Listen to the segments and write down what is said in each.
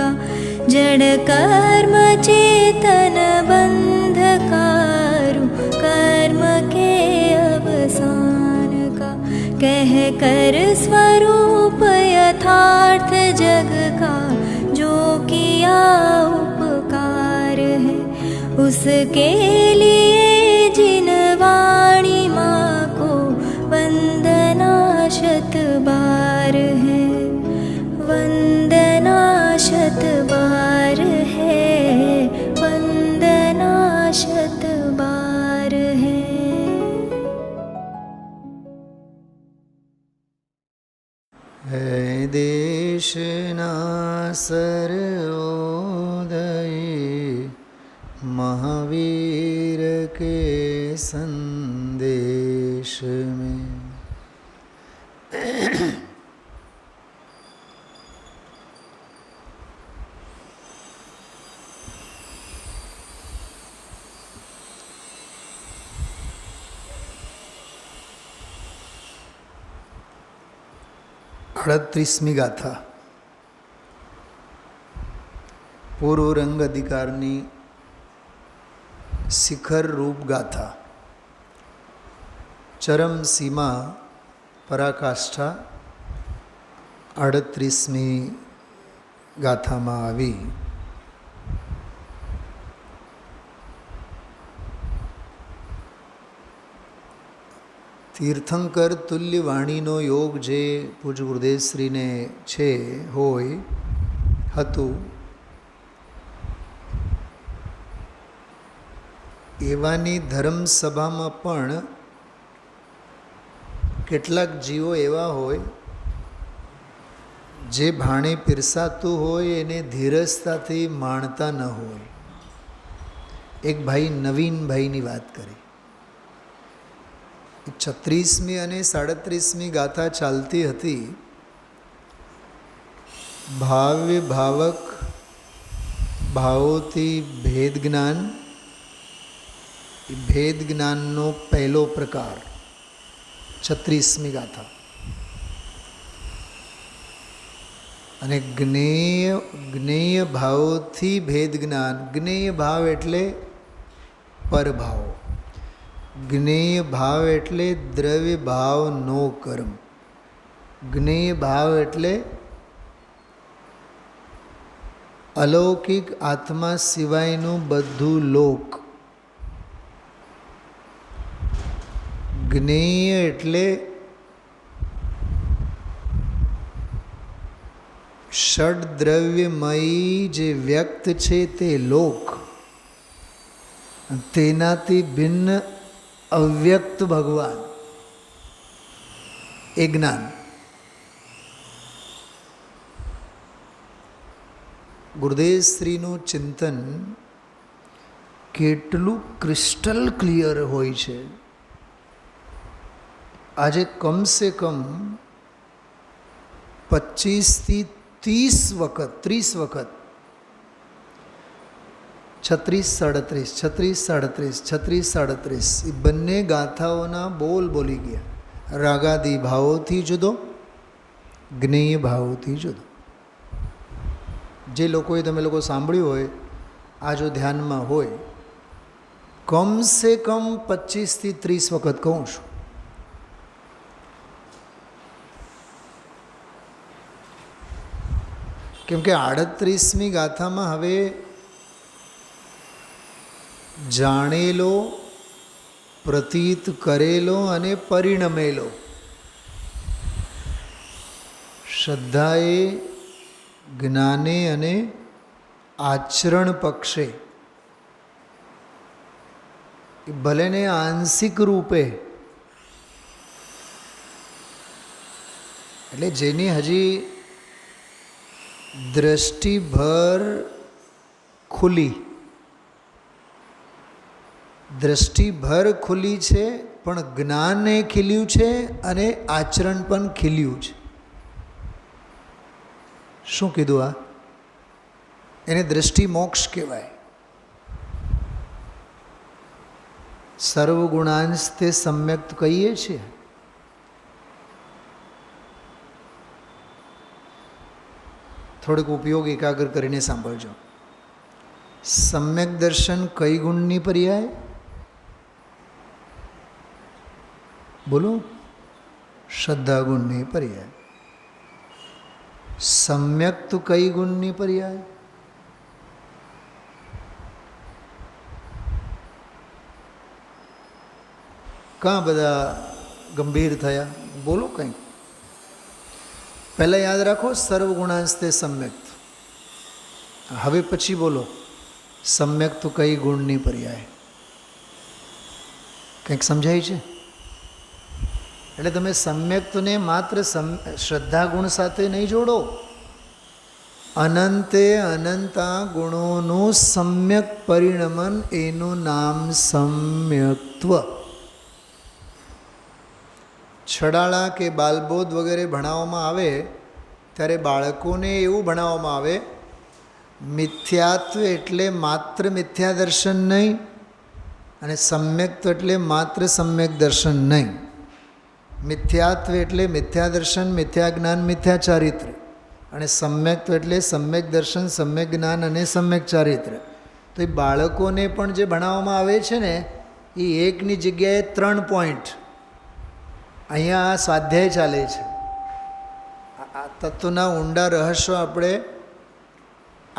का जड़ कर्म चेतन बंधकारु कर्म के अवसान का कह कर स्वरूप यथार्थ जग का जो किया उपकार है उसके लिए जिन वाणी माँ को वंदना शत बार है वंदना शत बार है वंदना शत बार है। है देशना सर्वोदय महावीर के संदेश में अड़तीसमी गाथा पूर्व रंग अधिकारनी शिखर रूप गाथा चरम सीमा पराकाष्ठा 38मी गाथा में आवी। तीर्थंकर तुल्य वाणीनो योग जे पूज्य गुरुदेव श्री ने छे होय हतु एवानी धर्म सभा में पण केटलाक जीवो एवा होय जे भाणे पीरसातुं होय एने धीरजताथी माणता न होय। एक भाई नवीन भाईनी बात करी। 36मी અને 37मी गाथा चालती हती। भाव्य भावक भावोथी भेद ज्ञान भेद ज्ञाननो पहलो प्रकार 36मी गाथा अने ज्ञेय ज्ञेय भावोथी भेद ज्ञान। ज्ञेय भाव एटले परभाव, ज्ञेय भाव एटले द्रव्य भाव नो कर्म, ज्ञेय भाव एटले अलौकिक आत्मा सिवायनु बधु लोक, ज्ञेय एटले षड द्रव्यमयी जे व्यक्त छे ते लोक, तेनाथी भिन्न अव्यक्त भगवान ए ज्ञान। गुरुदेव श्रीनु चिंतन केटलू क्रिस्टल क्लियर होय छे। आजे कम से कम 25 થી 30 वखत 30 वखत 36-37 36-37 36-37 એ બંને ગાથાઓના બોલ બોલી ગયા। રાગાદી ભાવોથી જુદો, જ્ઞેય ભાવોથી જુદો। જે લોકોએ તમે લોકો સાંભળ્યું હોય આ જો ધ્યાનમાં હોય કમ સે કમ 25 થી 30 વખત કહું છું। કેમ કે 38મી ગાથામાં હવે જાણેલો, પ્રતીત કરેલો અને પરિણમેલો શ્રદ્ધાએ, જ્ઞાને અને આચરણ પક્ષે ભલેને આંશિક રૂપે એટલે જેની હજી દ્રષ્ટિભર ખુલી દ્રષ્ટિભર ખુલી છે પણ જ્ઞાને ખીલ્યું છે અને આચરણ પણ ખીલ્યું છે। શું કીધું આ? એને દ્રષ્ટિ મોક્ષ કહેવાય। સર્વગુણાંશ તે સમ્યક કહીએ છીએ। થોડુંક ઉપયોગ એકાગ્ર કરીને સાંભળજો. સમ્યક દર્શન કઈ ગુણની પર્યાય? બોલો. શ્રદ્ધા ગુણની પર્યાય. સમ્યક તો કઈ ગુણની પર્યાય? કાં બધા ગંભીર થયા? બોલો કંઈક. પહેલાં યાદ રાખો, સર્વગુણાંસ્તે સમ્યક. હવે પછી બોલો, સમ્યક તો કઈ ગુણની પર્યાય? કંઈક સમજાય છે? એટલે તમે સમ્યક્તને માત્ર શ્રદ્ધા ગુણ સાથે નહીં જોડો. અનંતે અનંતા ગુણોનું સમ્યક પરિણમન, એનું નામ સમ્યક્ત્વ. છડાળા કે બાલબોધ વગેરે ભણાવવામાં આવે ત્યારે બાળકોને એવું ભણાવવામાં આવે, મિથ્યાત્વ એટલે માત્ર મિથ્યા દર્શન નહીં, અને સમ્યક્ત્વ એટલે માત્ર સમ્યક દર્શન નહીં. મિથ્યાત્વ એટલે મિથ્યા દર્શન, મિથ્યા જ્ઞાન, મિથ્યા ચારિત્ર, અને સમ્યક્ત્વ એટલે સમ્યક દર્શન, સમ્યક જ્ઞાન અને સમ્યક ચારિત્ર. તો એ બાળકોને પણ જે ભણાવવામાં આવે છે ને, એ એકની જગ્યાએ 3 પોઈન્ટ અહીંયા આ સ્વાધ્યાય ચાલે છે. આ તત્વના ઊંડા રહસ્યો આપણે,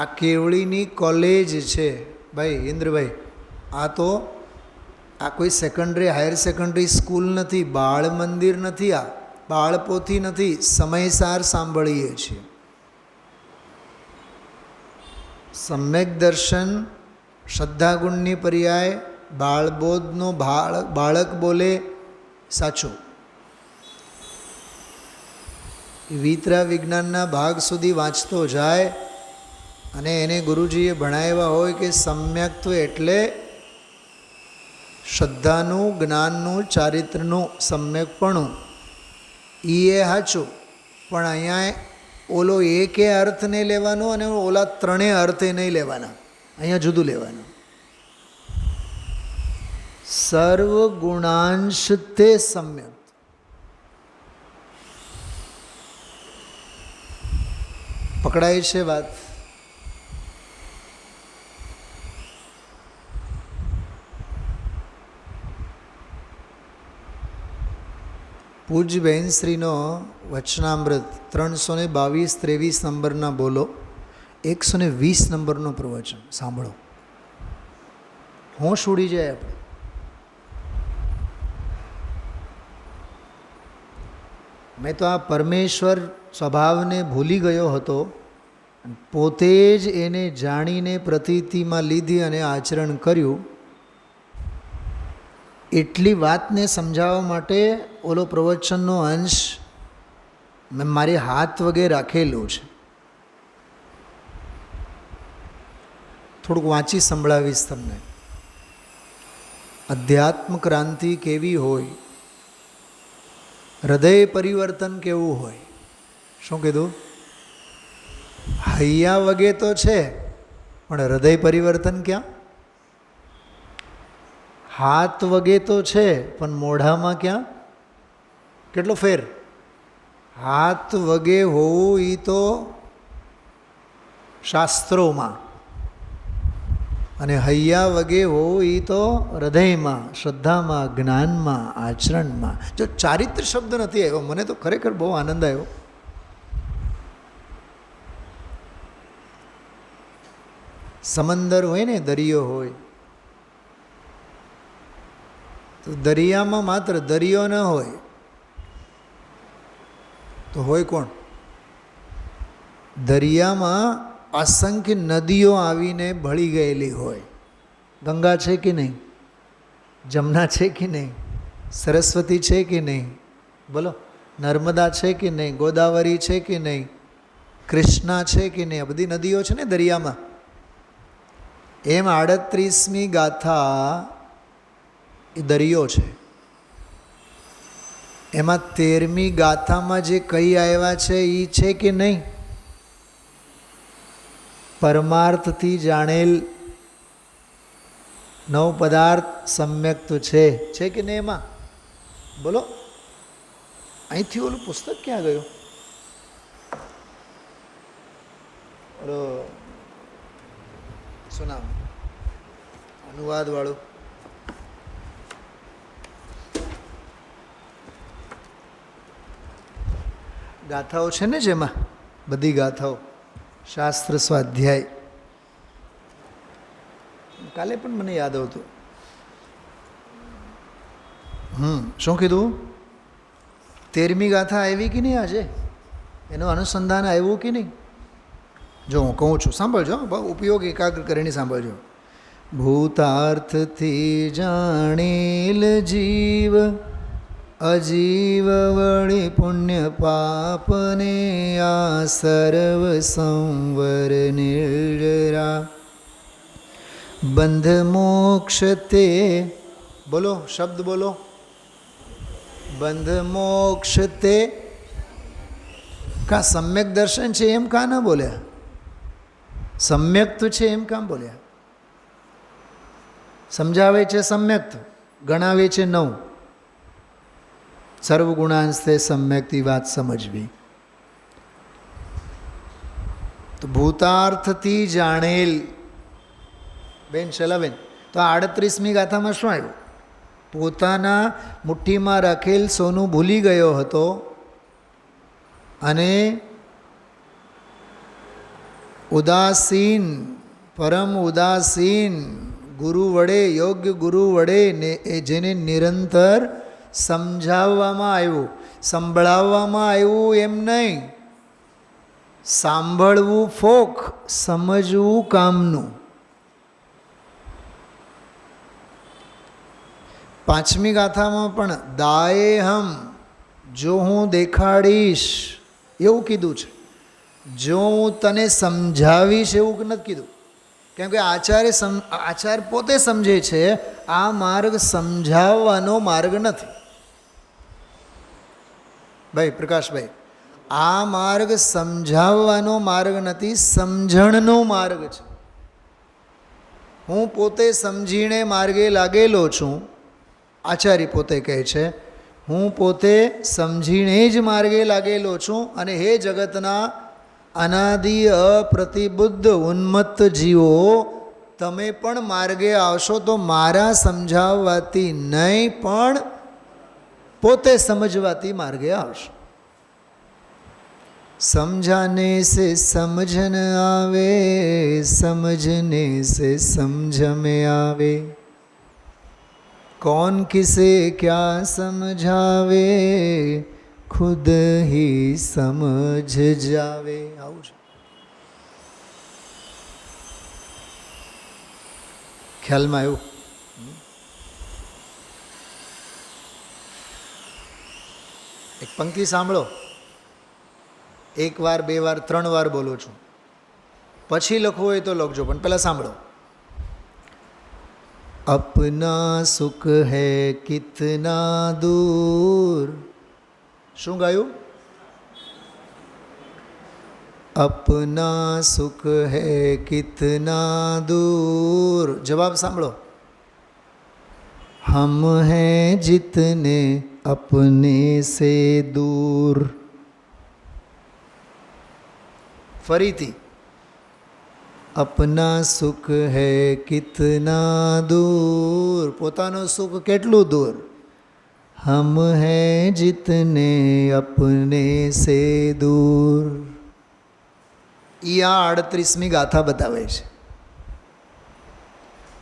આ કેવળીની કોલેજ છે ભાઈ ઇન્દ્રભાઈ. આ કોઈ સેકન્ડરી હાયર સેકન્ડરી સ્કૂલ નથી, બાળ મંદિર નથી, આ બાળપોથી નથી. સમયસાર સાંભળીએ છીએ. સમ્યક દર્શન શ્રદ્ધા ગુણની પર્યાય. બાળબોધનો બાળક બોલે સાચું. વિતરા વિજ્ઞાનના ભાગ સુધી વાંચતો જાય અને એને ગુરુજીએ ભણાવ્યા હોય કે સમ્યક્ત્વ એટલે શ્રદ્ધાનું, જ્ઞાનનું, ચારિત્રનું સમ્યકપણું. એ સાચું, પણ અહીંયા ઓલો એકે અર્થ નહીં લેવાનો અને ઓલા 3 અર્થે નહીં લેવાના. અહીંયા જુદું લેવાનું. સર્વગુણાંશ તે સમ્યક. પકડાય છે વાત? પૂજ્ય બહેનશ્રીનો વચનામૃત 322-23 નંબરના બોલો, 120 નંબરનો પ્રવચન સાંભળો. હોશ ઉડી જાય આપણે. મેં તો આ પરમેશ્વર સ્વભાવને ભૂલી ગયો હતો, પોતે જ એને જાણીને પ્રતીતિમાં લીધી અને આચરણ કર્યું. એટલી વાતને સમજાવવા માટે ઓલો પ્રવચનનો અંશ મેં મારી હાથ વગેરે રાખેલું છે. થોડુંક વાંચી સંભળાવીશ તમને. અધ્યાત્મ ક્રાંતિ કેવી હોય, હૃદય પરિવર્તન કેવું હોય. શું કીધું? હૈયા વગે તો છે, પણ હૃદય પરિવર્તન ક્યાં? હાથ વગે તો છે, પણ મોઢામાં ક્યાં? કેટલો ફેર? હાથ વગે હોવું એ તો શાસ્ત્રોમાં, અને હૈયા વગે હોવું એ તો હૃદયમાં, શ્રદ્ધામાં, જ્ઞાનમાં, આચરણમાં. જો ચારિત્ર શબ્દ નથી આવ્યો, મને તો ખરેખર બહુ આનંદ આવ્યો. સમંદર હોય ને, દરિયો હોય, તો દરિયામાં માત્ર દરિયો ન હોય તો હોય કોણ? દરિયામાં અસંખ્ય નદીઓ આવીને ભળી ગયેલી હોય. ગંગા છે કે નહીં? જમના છે કે નહીં? સરસ્વતી છે કે નહીં? બોલો. નર્મદા છે કે નહીં? ગોદાવરી છે કે નહીં? કૃષ્ણા છે કે નહીં? આ બધી નદીઓ છે ને દરિયામાં. એમ 38મી ગાથા એ દરિયો છે. એમાં 13મી ગાથામાં જે કઈ આવ્યા છે એ છે કે નહીં? પરમાર્થથી જાણેલ 9 પદાર્થ સમ્યક તો છે કે નહીં એમાં? બોલો. અહીંથી ઓલું પુસ્તક ક્યાં ગયું? બોલો શું નામ અનુવાદ વાળું ગાથાઓ છે ને જેમાં બધી ગાથાઓ શાસ્ત્ર સ્વાધ્યાય કાલે પણ મને યાદ આવતું શું કીધું 13મી ગાથા આવી કે નહીં આજે એનું અનુસંધાન આવ્યું કે નહીં જો હું કહું છું સાંભળજો બહુ ઉપયોગ એકાગ્ર કરીને સાંભળજો ભૂતાર્થથી જાણેલ જીવ અજીવ વળી પુણ્ય પાપને આ સર્વ સંવર નિર્જરા બંધ મોક્ષ તે બોલો શબ્દ બોલો બંધ મોક્ષ તે કા સમ્યક દર્શન છે એમ કા ના બોલ્યા સમ્યક્ત છે એમ કામ બોલ્યા સમજાવે છે સમ્યક્ત ગણાવે છે 9 સર્વગુણાંસ્તે સમ્યક્તી વાત સમજવી તો ભૂતાર્થથી જાણેલ બેન શલાબેન તો 38મી ગાથામાં શું આવ્યું પોતાના મુઠ્ઠીમાં રાખેલ સોનું ભૂલી ગયો હતો અને ઉદાસીન પરમ ઉદાસીન ગુરુ વડે યોગ્ય ગુરુ વડે ને એ જેને નિરંતર સમજાવવામાં આવ્યું સંભળાવવામાં આવ્યું એમ નહીં સાંભળવું ફોક સમજવું કામનું 5મી ગાથામાં પણ દાયે હમ જો હું દેખાડીશ એવું કીધું છે જો હું તને સમજાવીશ એવું નથી કીધું કેમ કે આચાર્ય પોતે સમજે છે આ માર્ગ સમજાવવાનો માર્ગ નથી ભાઈ પ્રકાશભાઈ આ માર્ગ સમજાવવાનો માર્ગ નથી સમજણનો માર્ગ છે હું પોતે સમજીને માર્ગે લાગેલો છું આચાર્ય પોતે કહે છે હું પોતે સમજીને જ માર્ગે લાગેલો છું અને હે જગતના અનાદિ અપ્રતિબુદ્ધ ઉન્મત્ત જીવો તમે પણ માર્ગે આવશો તો મારા સમજાવવાથી નહીં પણ પોતે સમજવાથી માર્ગે આવશો समझाने से समझन आवे समझने से समझ में आवे कौन किसे क्या समझावे खुद ही समझ जावे આવું છે ખ્યાલમાં આવ્યું એક પંક્તિ સાંભળો 1 વાર 2 વાર 3 વાર બોલું છું પછી લખવું હોય તો લખજો પણ પહેલાં સાંભળો अपना सुख है कितना दूर શું ગાયું अपना सुख है कितना दूर जवाब સાંભળો हम हैं जितने अपने से दूर ફરીથી अपना सुख है कितना दूर પોતાનું સુખ કેટલું દૂર हम हैं जितने अपने से दूर આ 38મી ગાથા બતાવે છે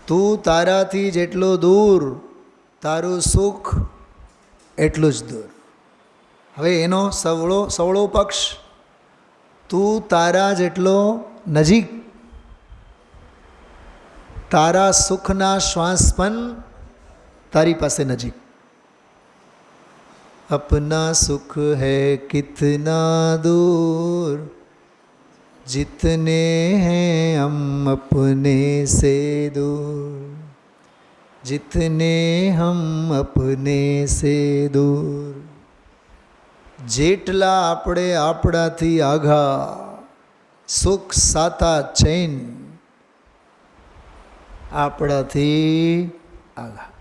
તું તારાથી જેટલો દૂર તારું સુખ એટલું જ દૂર હવે એનો સવળો પક્ષ તું તારા જેટલો નજીક તારા સુખના શ્વાસ પણ તારી પાસે નજીક अपना सुख है कितना दूर जितने हैं हम अपने से दूर जितने हम अपने से दूर જેટલા આપણે આપણાથી આઘા સુખ સાતા ચૈન આપણાથી આઘા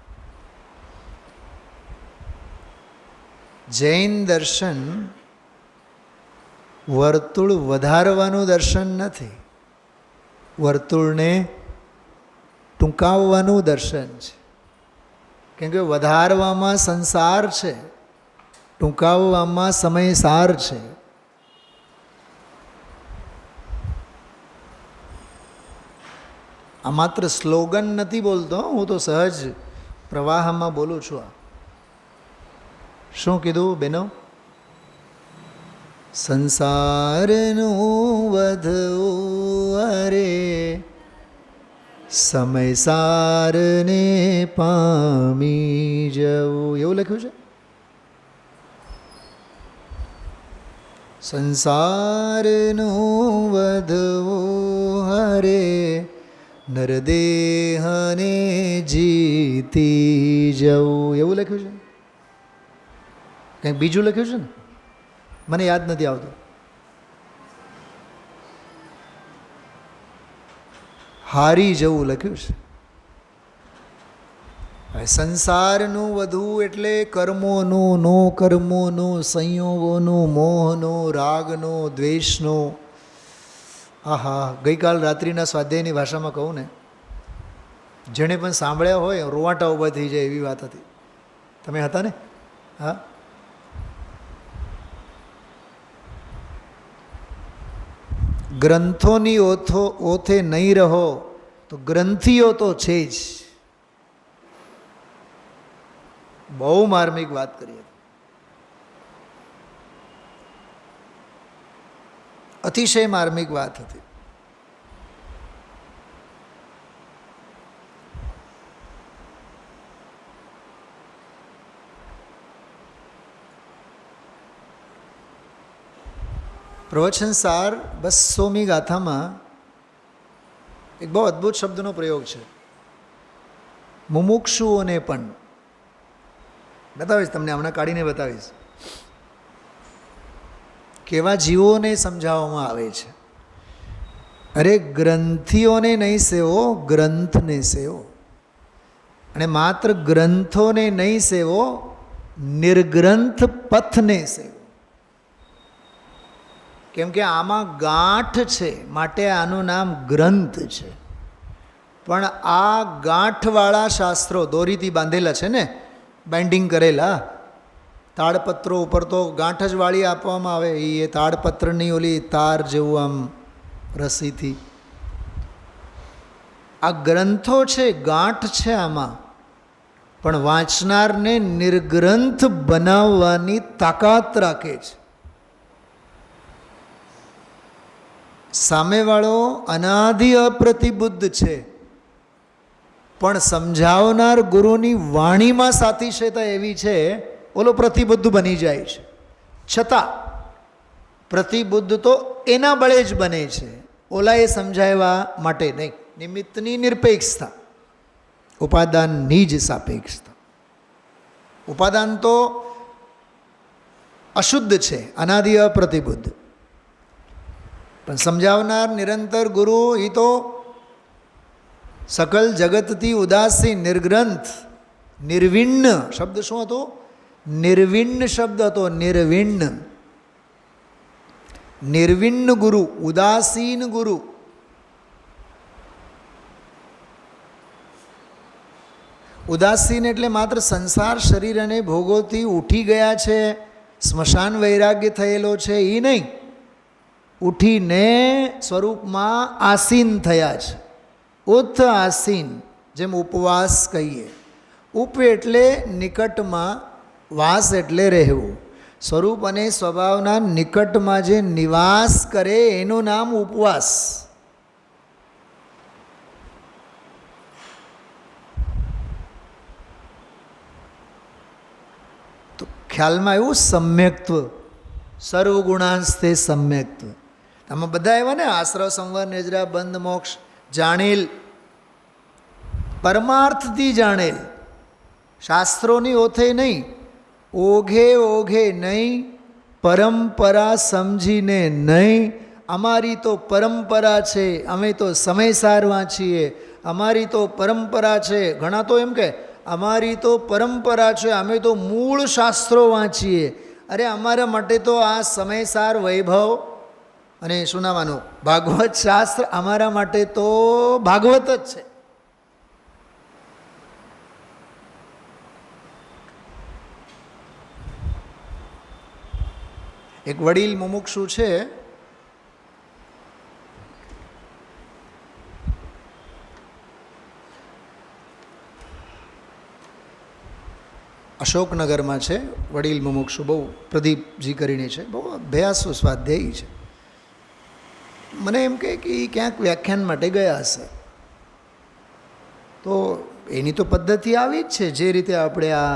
જૈન દર્શન વર્તુળ વધારવાનું દર્શન નથી વર્તુળને ટૂંકાવવાનું દર્શન છે. કેમ કે વધારવામાં સંસાર છે, ટૂંકાવવામાં સમયસાર છે. આ માત્ર સ્લોગન નથી બોલતો, હું તો સહજ પ્રવાહમાં બોલું છું. આ શું કીધું બેનો? સંસારનું વધવું અરે સમયસારને પામી જવું, એવું લખ્યું છે. સંસારનું વધવું હરે નરદેહને જીતી જવું, એવું લખ્યું છે. કંઈક બીજું લખ્યું છે ને, મને યાદ નથી આવતું. હારી જવું લખ્યું છે. હવે સંસારનું વધવું એટલે કર્મોનું, નો કર્મોનું, સંયોગોનું, મોહનું, રાગનું, દ્વેષનું. આહા, ગઈકાલ રાત્રિના સ્વાધ્યાયની ભાષામાં કહું ને, જેણે પણ સાંભળ્યા હોય રોવાટા ઊભા થઈ જાય એવી વાત હતી. તમે હતા ને? હા. ગ્રંથોની ઓથે નહીં રહો તો ગ્રંથિઓ તો છે જ. બહુ માર્મિક વાત કરી હતી, અતિશય માર્મિક વાત હતી. પ્રવચન સાર 200મી ગાથામાં એક બહુ અદ્ભુત શબ્દનો પ્રયોગ છે, મુમુક્ષુઓને પણ. બતાવીશ તમને, હમણાં કાઢીને બતાવીશ. કેવા જીવોને સમજાવવામાં આવે છે. અરે ગ્રંથિઓને નહીં સેવો, ગ્રંથને સેવો. અને માત્ર ગ્રંથોને નહીં સેવો, નિર્ગ્રંથ પથને સેવો. કેમ કે આમાં ગાંઠ છે, માટે આનું નામ ગ્રંથ છે. પણ આ ગાંઠવાળા શાસ્ત્રો દોરીથી બાંધેલા છે ને, બાઇન્ડિંગ કરેલા. તાડપત્રો ઉપર તો ગાંઠ જ વાળી આપવામાં આવે, એ તાડપત્રની ઓલી તાર જેવું આમ રસીથી. આ ગ્રંથો છે, ગાંઠ છે આમાં. પણ વાંચનારને નિર્ગ્રંથ બનાવવાની તાકાત રાખે છે. સામેવાળો અનાદિ અપ્રતિબુદ્ધ છે, પણ સમજાવનાર ગુરુની વાણીમાં સાતિશયતા એવી છે, ઓલો પ્રતિબુદ્ધ બની જાય છે. છતાં પ્રતિબુદ્ધ તો એના બળે જ બને છે, ઓલા એ સમજાવવા માટે નહીં. નિમિત્તની નિરપેક્ષતા, ઉપાદાનની જ સાપેક્ષતા. ઉપાદાન તો અશુદ્ધ છે, અનાદિ અપ્રતિબુદ્ધ. પણ સમજાવનાર નિરંતર ગુરુ એ તો સકલ જગતથી ઉદાસીન, નિર્ગ્રંથ, નિર્વિણ્ણ. શબ્દ શું હતો? નિર્વિણ્ણ શબ્દ હતો. નિર્વિણ્ણ, નિર્વિણ્ણ ગુરુ, ઉદાસીન ગુરુ. ઉદાસીન એટલે માત્ર સંસાર, શરીર અને ભોગોથી ઉઠી ગયા છે, સ્મશાન વૈરાગ્ય થયેલો છે એ નહીં. ઉઠીને સ્વરૂપમાં આસીન થયા છે. ઉત્થ આસીન, જેમ ઉપવાસ કહીએ. ઉપ એટલે નિકટમાં, વાસ એટલે રહેવું. સ્વરૂપ અને સ્વભાવના નિકટમાં જે નિવાસ કરે એનું નામ ઉપવાસ. તો ખ્યાલમાં એવું સમ્યક્ત્વ, સર્વગુણાંસ્તે સમ્યક્ત્વ. આમાં બધા એવા ને, આશ્રવ, સંવર, નિદ્રા, બંધ, મોક્ષ જાણેલ, પરમાર્થથી જાણેલ, શાસ્ત્રોની ઓથે નહીં, ઓઘે ઓઘે નહીં, પરંપરા સમજીને નહીં. અમારી તો પરંપરા છે, અમે તો સમયસાર વાંચીએ, અમારી તો પરંપરા છે. ઘણા તો એમ કે અમારી તો પરંપરા છે, અમે તો મૂળ શાસ્ત્રો વાંચીએ. અરે અમારા માટે તો આ સમયસાર વૈભવ અને શું નામવાનું ભાગવત શાસ્ત્ર અમારા માટે તો ભાગવત જ છે. એક વડીલ મુમુક્ષુ છે, અશોકનગરમાં છે, વડીલ મુમુક્ષુ, બહુ પ્રદીપજી કરીને છે, બહુ અભ્યાસુ સ્વાધ્યાયી છે. મને એમ કહે કે એ ક્યાંક વ્યાખ્યાન માટે ગયા હશે, તો એની તો પદ્ધતિ આવી જ છે, જે રીતે આપણે આ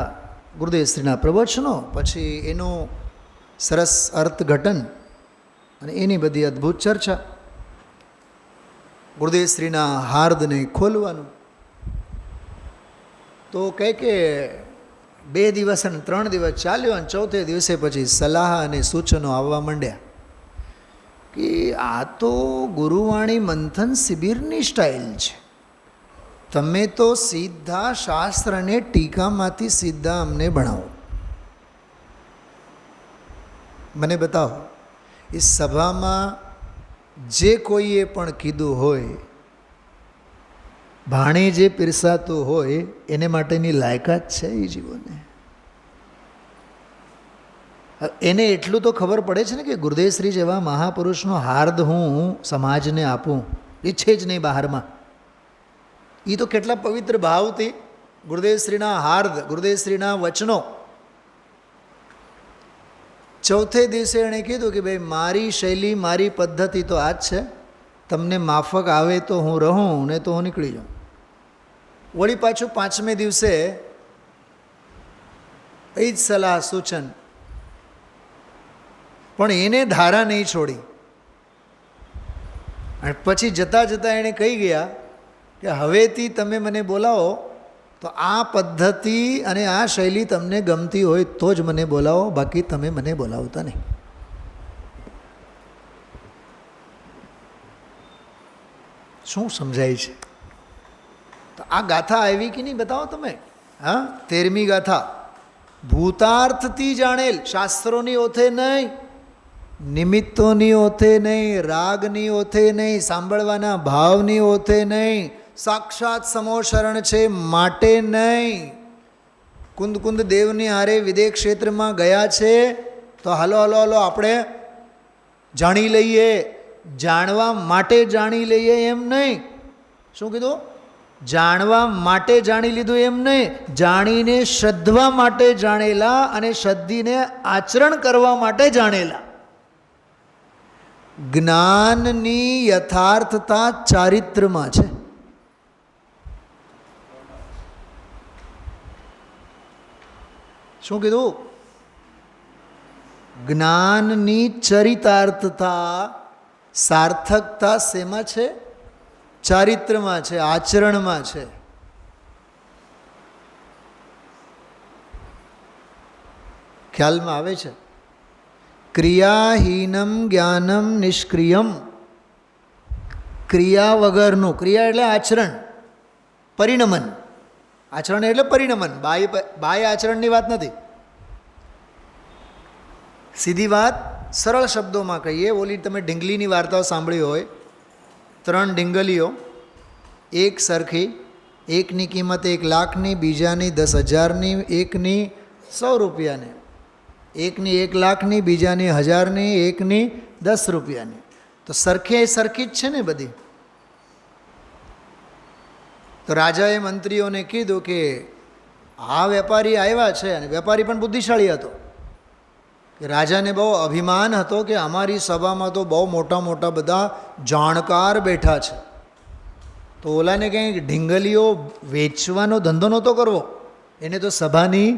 ગુરુદેવશ્રીના પ્રવચનો, પછી એનું સરસ અર્થઘટન અને એની બધી અદ્ભુત ચર્ચા, ગુરુદેવશ્રીના હાર્દને ખોલવાનું. તો કહે કે 2 દિવસ અને 3 દિવસ ચાલ્યો અને ચોથે દિવસે પછી સલાહ અને સૂચનો આવવા માંડ્યા કે આ તો ગુરુવાણી મંથન શિબિરની સ્ટાઇલ છે. તમે તો સીધા શાસ્ત્ર અને ટીકામાંથી સીધા અમને ભણાવો. મને બતાવો એ સભામાં જે કોઈએ પણ કીધું હોય, ભાણે જે પીરસાતું હોય એને માટેની લાયકાત છે એ જીવોને. એને એટલું તો ખબર પડે છે ને કે ગુરુદેવશ્રી જેવા મહાપુરુષનો હાર્દ હું સમાજને આપું, ઈચ્છે જ નહીં બહારમાં. એ તો કેટલા પવિત્ર ભાવથી ગુરુદેવશ્રીના હાર્દ, ગુરુદેવશ્રીના વચનો. ચોથે દિવસે એણે કીધું કે ભાઈ મારી શૈલી, મારી પદ્ધતિ તો આ જ છે, તમને માફક આવે તો હું રહું, ને તો હું નીકળી જાઉં. વળી પાછું 5મે દિવસે એ જ સલાહ સૂચન, પણ એને ધારા નહીં છોડી. અને પછી જતાં જતાં એણે કહી ગયા કે હવેથી તમે મને બોલાવો તો આ પદ્ધતિ અને આ શૈલી તમને ગમતી હોય તો જ મને બોલાવો, બાકી તમે મને બોલાવતા નહીં. શું સમજાય છે? તો આ ગાથા આવી કે નહીં બતાવો તમે. હા, 13મી ગાથા. ભૂતાર્થથી જાણેલ, શાસ્ત્રોની ઓથે નહીં, નિમિત્તોની ઓથે નહીં, રાગની ઓથે નહીં, સાંભળવાના ભાવની ઓથે નહીં, સાક્ષાત સમો શરણ છે માટે નહીં. કુંદ કુંદ દેવની હારે વિદેહ ક્ષેત્રમાં ગયા છે તો હલો હલો હલો આપણે જાણી લઈએ, જાણવા માટે જાણી લઈએ એમ નહીં. શું કીધું? જાણવા માટે જાણી લીધું એમ નહીં, જાણીને શ્રદ્ધવા માટે જાણેલા અને શ્રદ્ધીને આચરણ કરવા માટે જાણેલા. જ્ઞાનની યથાર્થતા ચારિત્રમાં છે. શું કીધું? જ્ઞાનની ચરિતાર્થતા, સાર્થકતા શેમાં છે? ચારિત્રમાં છે, આચરણમાં છે. ખ્યાલમાં આવે છે? ક્રિયાહીનમ જ્ઞાનમ નિષ્ક્રિયમ. ક્રિયા વગરનું, ક્રિયા એટલે આચરણ, પરિણમન. આચરણ એટલે પરિણમન, બાહ્ય આચરણની વાત નથી. સીધી વાત સરળ શબ્દોમાં કહીએ, ઓલી તમે ઢીંગલીની વાર્તાઓ સાંભળી હોય, 3 ઢીંગલીઓ એક સરખી, એકની કિંમત 1 લાખની, બીજાની 10,000ની, એકની 100 રૂપિયાની, એકની 1 લાખની, બીજાની 1000ની, એકની 10 રૂપિયાની. તો સરખી સરખી જ છે ને બધી. તો રાજાએ મંત્રીઓને કીધું કે આ વેપારી આવ્યા છે, અને વેપારી પણ બુદ્ધિશાળી હતો. કે રાજાને બહુ અભિમાન હતો કે અમારી સભામાં તો બહુ મોટા મોટા બધા જાણકાર બેઠા છે. તો ઓલાને કંઈક ઢીંગલીઓ વેચવાનો ધંધો નહોતો કરવો, એને તો સભાની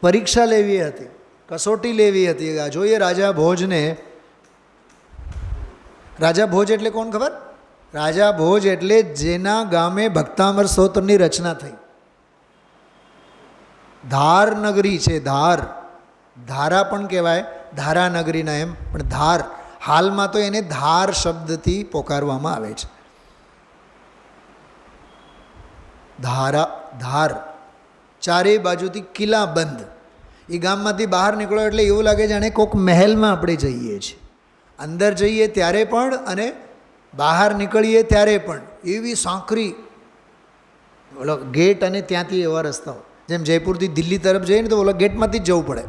પરીક્ષા લેવી હતી, કસોટી લેવી હતી. જોઈએ રાજા ભોજને. રાજા ભોજ એટલે કોણ ખબર? રાજા ભોજ એટલે જેના ગામે ભક્તામર સ્તોત્રની રચના થઈ. ધાર નગરી છે, ધાર. ધારા પણ કહેવાય, ધારા નગરીના એમ, પણ ધાર હાલમાં તો એને ધાર શબ્દથી પોકારવામાં આવે છે. ધારા, ધાર, ચારે બાજુથી કિલ્લા બંધ. એ ગામમાંથી બહાર નીકળો એટલે એવું લાગે જાણે કોઈક મહેલમાં આપણે જઈએ છીએ. અંદર જઈએ ત્યારે પણ અને બહાર નીકળીએ ત્યારે પણ એવી સાંકરી ઓલો ગેટ અને ત્યાંથી એવા રસ્તાઓ, જેમ જયપુરથી દિલ્હી તરફ જઈએ ને તો ઓલા ગેટમાંથી જ જવું પડે.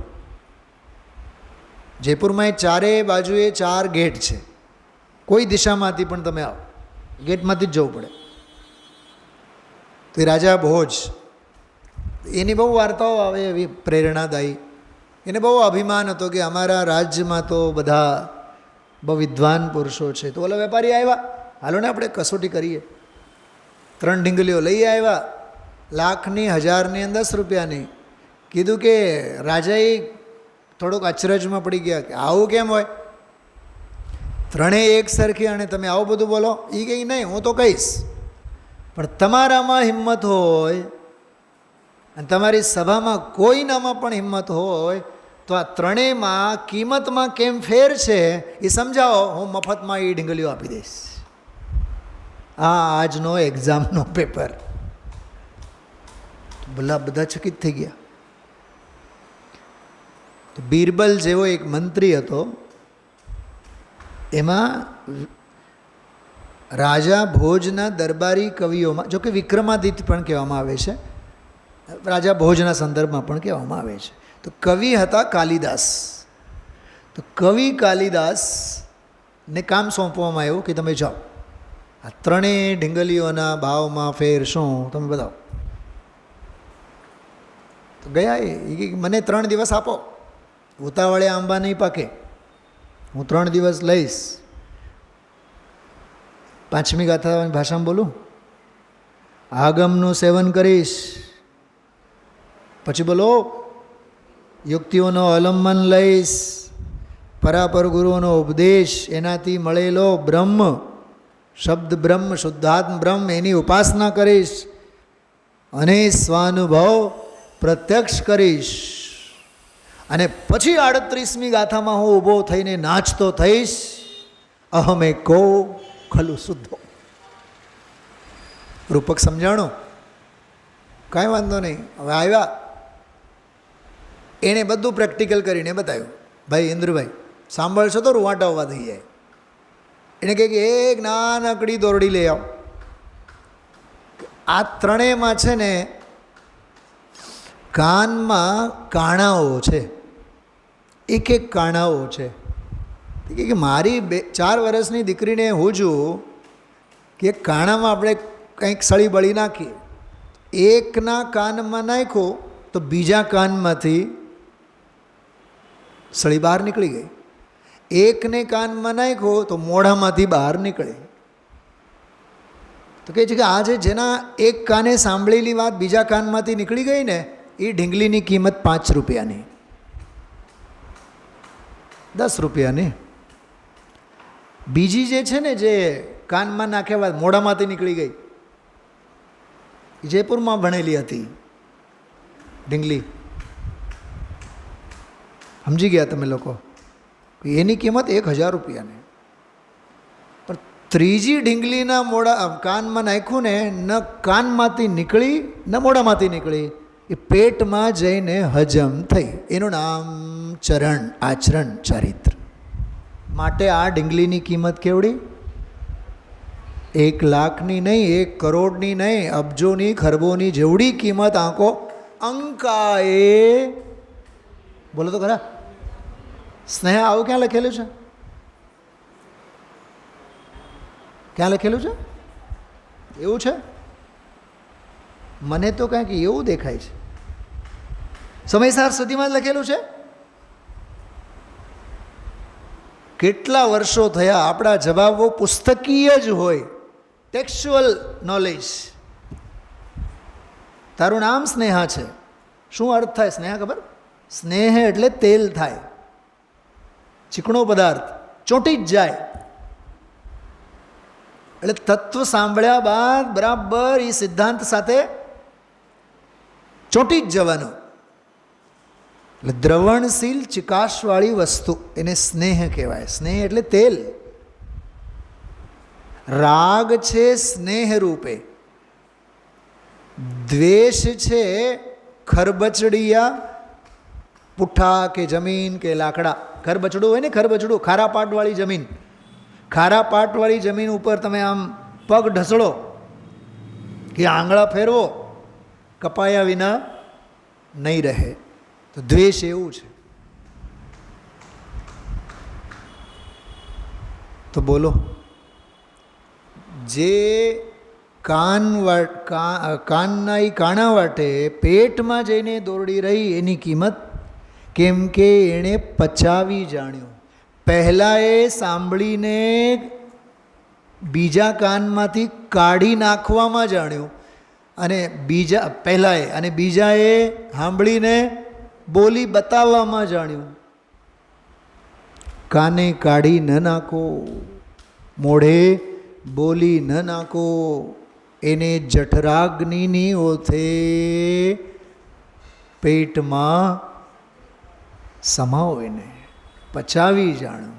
જયપુરમાં એ ચારે બાજુએ 4 ગેટ છે, કોઈ દિશામાંથી પણ તમે આવો ગેટમાંથી જ જવું પડે. તો એ રાજા ભોજ, એની બહુ વાર્તાઓ આવે એવી પ્રેરણાદાયી. એને બહુ અભિમાન હતો કે અમારા રાજ્યમાં તો બધા બહુ વિદ્વાન પુરુષો છે. તો ઓલા વેપારી આવ્યા, હાલો ને આપણે કસોટી કરીએ. 3 ઢીંગલીઓ લઈ આવ્યા, લાખની, 1000ની અને 10 રૂપિયાની. કીધું કે રાજાએ થોડોક અચરજમાં પડી ગયા કે આવું કેમ હોય, 3 એક સરખી અને તમે આવું બધું બોલો. એ કંઈ નહીં, હું તો કહીશ, પણ તમારામાં હિંમત હોય અને તમારી સભામાં કોઈનામાં પણ હિંમત હોય તો આ 3માં કિંમતમાં કેમ ફેર છે એ સમજાવો, હું મફતમાં એ ઢીંગલીઓ આપી દઈશ. આ આજનો એક્ઝામનો પેપર. બધા ચકિત થઈ ગયા. તો બીરબલ જેવો એક મંત્રી હતો, એમાં રાજા ભોજના દરબારી કવિઓમાં, જો કે વિક્રમાદિત્ય પણ કહેવામાં આવે છે, રાજા ભોજના સંદર્ભમાં પણ કહેવામાં આવે છે. તો કવિ હતા કાલિદાસ. તો કવિ કાલિદાસને કામ સોંપવામાં આવ્યું કે તમે જાઓ, આ 3 ઢીંગલીઓના ભાવમાં ફેર શું તમે બતાવો. તો ગયા એ કે મને 3 દિવસ આપો, ઉતાવળે આંબા નહીં પાકે, હું 3 દિવસ લઈશ. 5મી ગાથાની ભાષામાં બોલું, આગમનું સેવન કરીશ, પછી બોલો યુક્તિઓનો અવલંબન લઈશ, પરાપર ગુરુઓનો ઉપદેશ, એનાથી મળેલો બ્રહ્મ, શબ્દ બ્રહ્મ, શુદ્ધાત્મ બ્રહ્મ, એની ઉપાસના કરીશ અને સ્વાનુભવ પ્રત્યક્ષ કરીશ. અને પછી 38મી ગાથામાં હું ઊભો થઈને નાચતો થઈશ, અહમે કો ખલું શુદ્ધો. રૂપક સમજાણો? કાંઈ વાંધો નહીં. હવે આવ્યા, એણે બધું પ્રેક્ટિકલ કરીને બતાવ્યું. ભાઈ ઇન્દ્રભાઈ સાંભળશો તો રૂવાટા ઉભા થઈ જાય. એને કહે કે એક નાનકડી દોરડી લઈ આવો. આ 3માં છે ને કાનમાં કાણાઓ છે, એક કાણાઓ છે. કે મારી 4 વર્ષની દીકરીને હું જોઉં કે કાણામાં આપણે કંઈક સળી બળી નાખીએ, એકના કાનમાં નાખ્યો તો બીજા કાનમાંથી સળી બહાર નીકળી ગઈ, એકને કાનમાં નાખ્યો તો મોઢામાંથી બહાર નીકળે. તો કહે છે કે આજે જેના એક કાને સાંભળેલી વાત બીજા કાનમાંથી નીકળી ગઈ ને, એ ઢીંગલીની કિંમત 5 રૂપિયાની, 10 રૂપિયાની. બીજી જે છે ને, જે કાનમાં નાખ્યા બાદ મોઢામાંથી નીકળી ગઈ, જયપુરમાં ભણેલી હતી ઢીંગલી. સમજી ગયા તમે લોકો? એની કિંમત 1000 રૂપિયાની. પણ ત્રીજી ઢીંગલીના મોઢા કાનમાં નાખ્યું ને, ન કાનમાંથી નીકળી ન મોઢામાંથી નીકળી, એ પેટમાં જઈને હજમ થઈ. એનું નામ ચરણ, આચરણ, ચારિત્ર. માટે આ ઢીંગલીની કિંમત કેવડી? 1 લાખની નહીં, 1 કરોડની નહીં, અબજોની, ખરબોની જેવડી કિંમત આંકો અંકાએ. બોલો તો ખરા. સ્નેહ આવું ક્યાં લખેલું છે? ક્યાં લખેલું છે? એવું છે? મને તો કંઈક એવું દેખાય છે. સમયસાર સુધીમાં જ લખેલું છે. કેટલા વર્ષો થયા, આપણા જવાબો પુસ્તકીય જ હોય, ટેક્સ્ચ્યુઅલ નોલેજ. તારું નામ સ્નેહા છે. શું અર્થ થાય સ્નેહા ખબર? સ્નેહ એટલે તેલ થાય, ચીકણો પદાર્થ, ચોંટી જ જાય. એટલે તત્વ સાંભળ્યા બાદ બરાબર એ સિદ્ધાંત સાથે ચોંટી જ જવાનું. એટલે દ્રવણશીલ ચિકાશવાળી વસ્તુ એને સ્નેહ કહેવાય. સ્નેહ એટલે તેલ. રાગ છે સ્નેહ રૂપે, દ્વેષ છે ખરબચડિયા, પુઠ્ઠા કે જમીન કે લાકડા. ખરબચડું હોય ને, ખરબચડું, ખારા પાટવાળી જમીન, ખારા પાટવાળી જમીન ઉપર તમે આમ પગ ઢસડો કે આંગળા ફેરવો, કપાયા વિના નહીં રહે. તો દ્વેષ એવું છે. તો બોલો, જે કાનના એ કાણા વાટે પેટમાં જઈને દોરડી રહી એની કિંમત, કેમ કે એણે પચાવી જાણ્યું. પહેલાં એ સાંભળીને બીજા કાનમાંથી કાઢી નાખવામાં જાણ્યું, અને બીજાએ સાંભળીને બોલી બતાવવામાં જાણ્યું. કાને કાઢી ન નાખો, મોઢે બોલી ન નાખો, એને જઠરાગ્નિની ઓથે પેટમાં સમાવો, એને પચાવી જાણો.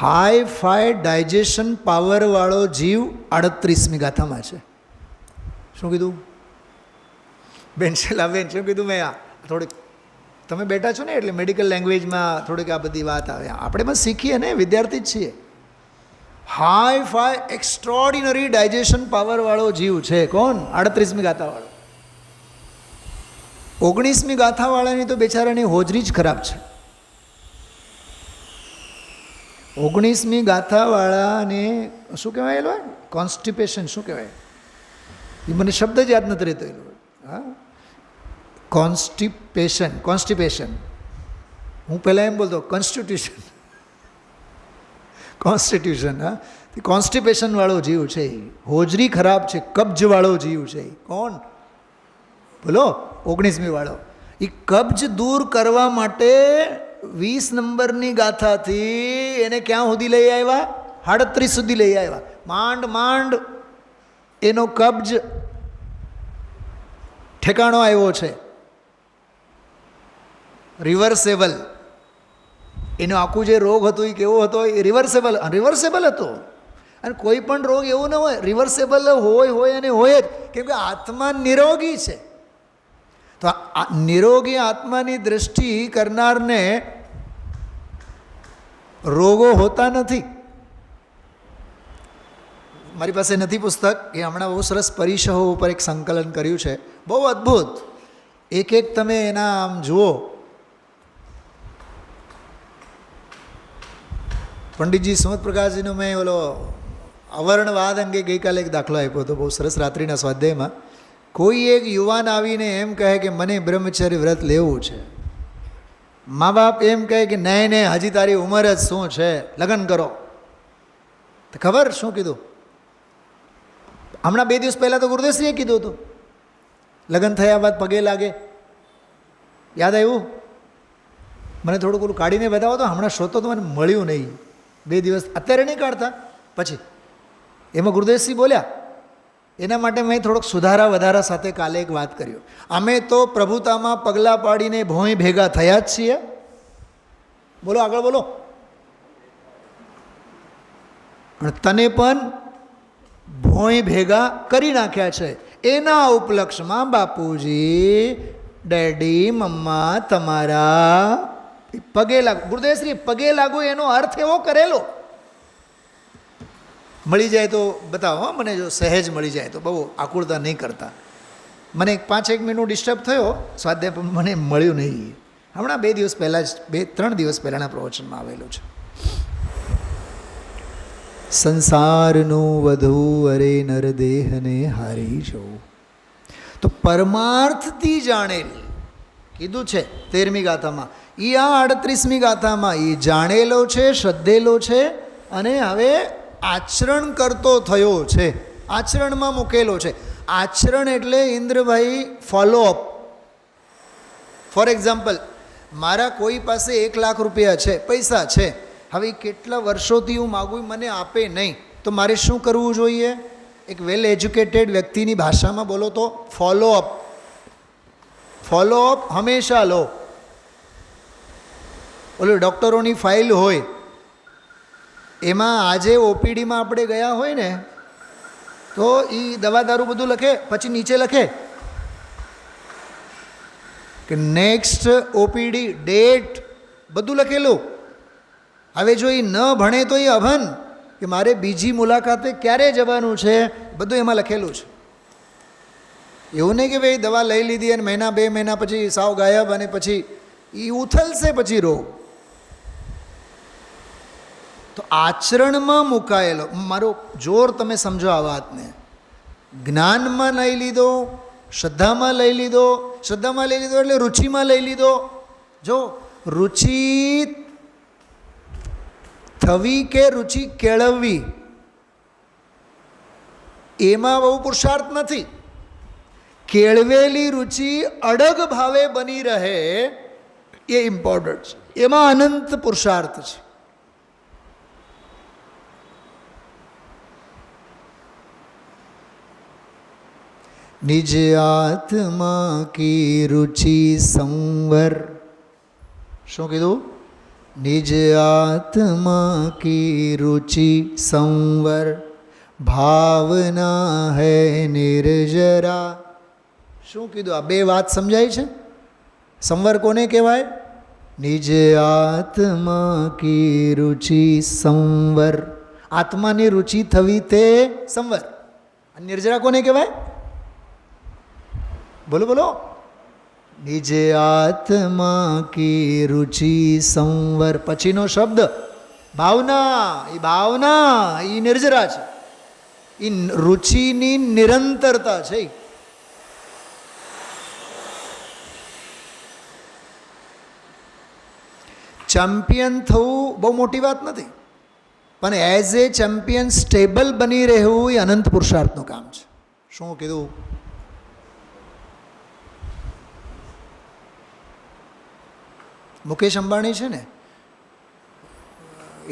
હાઈ ફાઈ ડાયજેશન પાવરવાળો જીવ 38મી ગાથામાં છે. શું કીધું બેન? છેલ્લા બેન શું કીધું? મેં થોડીક તમે બેઠા છો ને એટલે મેડિકલ લેંગ્વેજમાં થોડીક આ બધી વાત આવે. આપણે પણ શીખીએ ને, વિદ્યાર્થી જ છીએ. હાઈ ફાઈ એક્સ્ટ્રોર્ડિનરી ડાયજેશન પાવરવાળો જીવ છે. કોણ? 38મી ગાથાવાળો. 19મી ગાથાવાળાની તો બેચારાની હોજરી જ ખરાબ છે. 19મી ગાથાવાળાને શું કહેવાય? એલો કોન્સ્ટિપેશન શું કહેવાય? એ મને શબ્દ જ યાદ નથી રહેતો. એલો હા, કોન્સ્ટિપેશન. હું પહેલાં એમ બોલતો કોન્સ્ટિટ્યુશન. હા, કોન્સ્ટિપેશનવાળો જીવ છે. હોજરી ખરાબ છે, કબ્જવાળો જીવ છે. કોણ? બોલો. 19મી વાળો. એ કબ્જ દૂર કરવા માટે 20 નંબરની ગાથાથી એને ક્યાં સુધી લઈ આવ્યા? 38 સુધી લઈ આવ્યા. માંડ એનો કબ્જ ઠેકાણો આવ્યો છે. રિવર્સેબલ. એનો આખું જે રોગ હતો એ કેવો હતો? એ રિવર્સેબલ હતો. અને કોઈ પણ રોગ એવો ન હોય રિવર્સેબલ હોય અને હોય જ, કેમ કે આત્મા નિરોગી છે. તો આ નિરોગી આત્માની દૃષ્ટિ કરનારને રોગો હોતા નથી. મારી પાસે નથી પુસ્તક, એ હમણાં બહુ સરસ પરિશહો ઉપર એક સંકલન કર્યું છે, બહુ અદ્ભુત. એક તમે એના આમ જુઓ. પંડિતજી સુમત પ્રકાશજીનો મેં ઓલો અવર્ણવાદ અંગે ગઈકાલે એક દાખલો આપ્યો હતો, બહુ સરસ, રાત્રિના સ્વાધ્યાયમાં. કોઈ એક યુવાન આવીને એમ કહે કે મને બ્રહ્મચર્ય વ્રત લેવું છે. મા બાપ એમ કહે કે નહીં, હજી તારી ઉંમર જ શું છે, લગ્ન કરો. તો ખબર શું કીધું? હમણાં 2 દિવસ પહેલાં તો ગુરુદેવશ્રીએ કીધું હતું, લગ્ન થયા બાદ પગે લાગે. યાદ આવ્યું? મને થોડુંક ઓલું કાઢીને બતાવો તો. હમણાં શોધતો તો મને મળ્યું નહીં. 2 દિવસ અત્યારે નહીં કાઢતા, પછી એમાં ગુરુદેવશ્રી બોલ્યા. એના માટે મેં થોડોક સુધારા વધારા સાથે કાલે એક વાત કર્યો. અમે તો પ્રભુતામાં પગલાં પાડીને ભોંય ભેગા થયા જ છીએ. બોલો, આગળ બોલો. તને પણ ભોંય ભેગા કરી નાખ્યા છે. એના ઉપલક્ષમાં બાપુજી, ડેડી, મમ્મા તમારા પગે લાગુ. ગુરુદેવશ્રી પગે લાગુ એનો અર્થ એવો કરેલો. મળી જાય તો બતાવો મને, જો સહેજ મળી જાય તો. બહુ આકુળતા નહીં કરતા. મને 5-1 મિનિટ ડિસ્ટર્બ થયો સ્વાધ્યાય, પણ મને મળ્યું નહીં. હમણાં 2 દિવસ પહેલાં જ 2-3 દિવસ પહેલાંના પ્રવચનમાં આવેલું છે. સંસારનું વધુ અરે નરદેહને હારી જવું. તો પરમાર્થથી જાણેલ કીધું છે 13મી ગાથામાં. એ આ 38મી ગાથામાં એ જાણેલો છે, શ્રદ્ધેલો છે, અને હવે આચરણ કરતો થયો છે, આચરણમાં મૂકેલો છે. આચરણ એટલે ઇન્દ્રભાઈ ફોલોઅપ. ફોર એક્ઝામ્પલ, મારા કોઈ પાસે 1 લાખ રૂપિયા છે, પૈસા છે. હવે કેટલા વર્ષોથી હું માગું, મને આપે નહીં, તો મારે શું કરવું જોઈએ? એક વેલ એજ્યુકેટેડ વ્યક્તિની ભાષામાં બોલો તો ફોલોઅપ. ફોલોઅપ હંમેશા લો. ઓલું ડૉક્ટરોની ફાઇલ હોય, એમાં આજે ઓપીડીમાં આપણે ગયા હોય ને, તો એ દવા દારૂ બધું લખે, પછી નીચે લખે કે નેક્સ્ટ ઓપીડી ડેટ બધું લખેલું. હવે જો એ ન ભણે તો એ અભન કે મારે બીજી મુલાકાતે ક્યારે જવાનું છે, બધું એમાં લખેલું છે. એવું નહીં કે ભાઈ દવા લઈ લીધી અને મહિના 2 મહિના પછી સાવ ગાયબ અને પછી એ ઉથલશે પછી રોગ. તો આચરણમાં મુકાયેલો, મારો જોર તમે સમજો આ વાતને. જ્ઞાનમાં લઈ લીધો, શ્રદ્ધામાં લઈ લીધો, શ્રદ્ધામાં લઈ લીધો એટલે રુચિમાં લઈ લીધો. જો રુચિ થવી કે રુચિ કેળવવી એમાં બહુ પુરુષાર્થ નથી. કેળવેલી રુચિ અડગ ભાવે બની રહે એ ઇમ્પોર્ટન્ટ છે, એમાં અનંત પુરુષાર્થ છે. નિજ આત્મા કી રુચિ સંવર. શું કીધું? નિજ આત્મા કી રુચિ સંવર, ભાવના હૈ નિર્જરા. શું કીધું? આ 2 વાત સમજાય છે. સંવર કોને કહેવાય? નિજ આત્મા કી રુચિ સંવર, આત્માની રુચિ થવી તે સંવર. અને નિર્જરા કોને કહેવાય? બોલો બોલો. નિજ આત્મા કી રુચિ સંવર, પછીનો શબ્દ ભાવના. એ ભાવના એ નિર્જરા છે, એ રુચિની નિરંતરતા છે. ચેમ્પિયન થવું બહુ મોટી વાત નથી, પણ એઝ એ ચેમ્પિયન સ્ટેબલ બની રહેવું એ અનંત પુરુષાર્થનું કામ છે. શું કીધું? મુકેશ અંબાણી છે ને,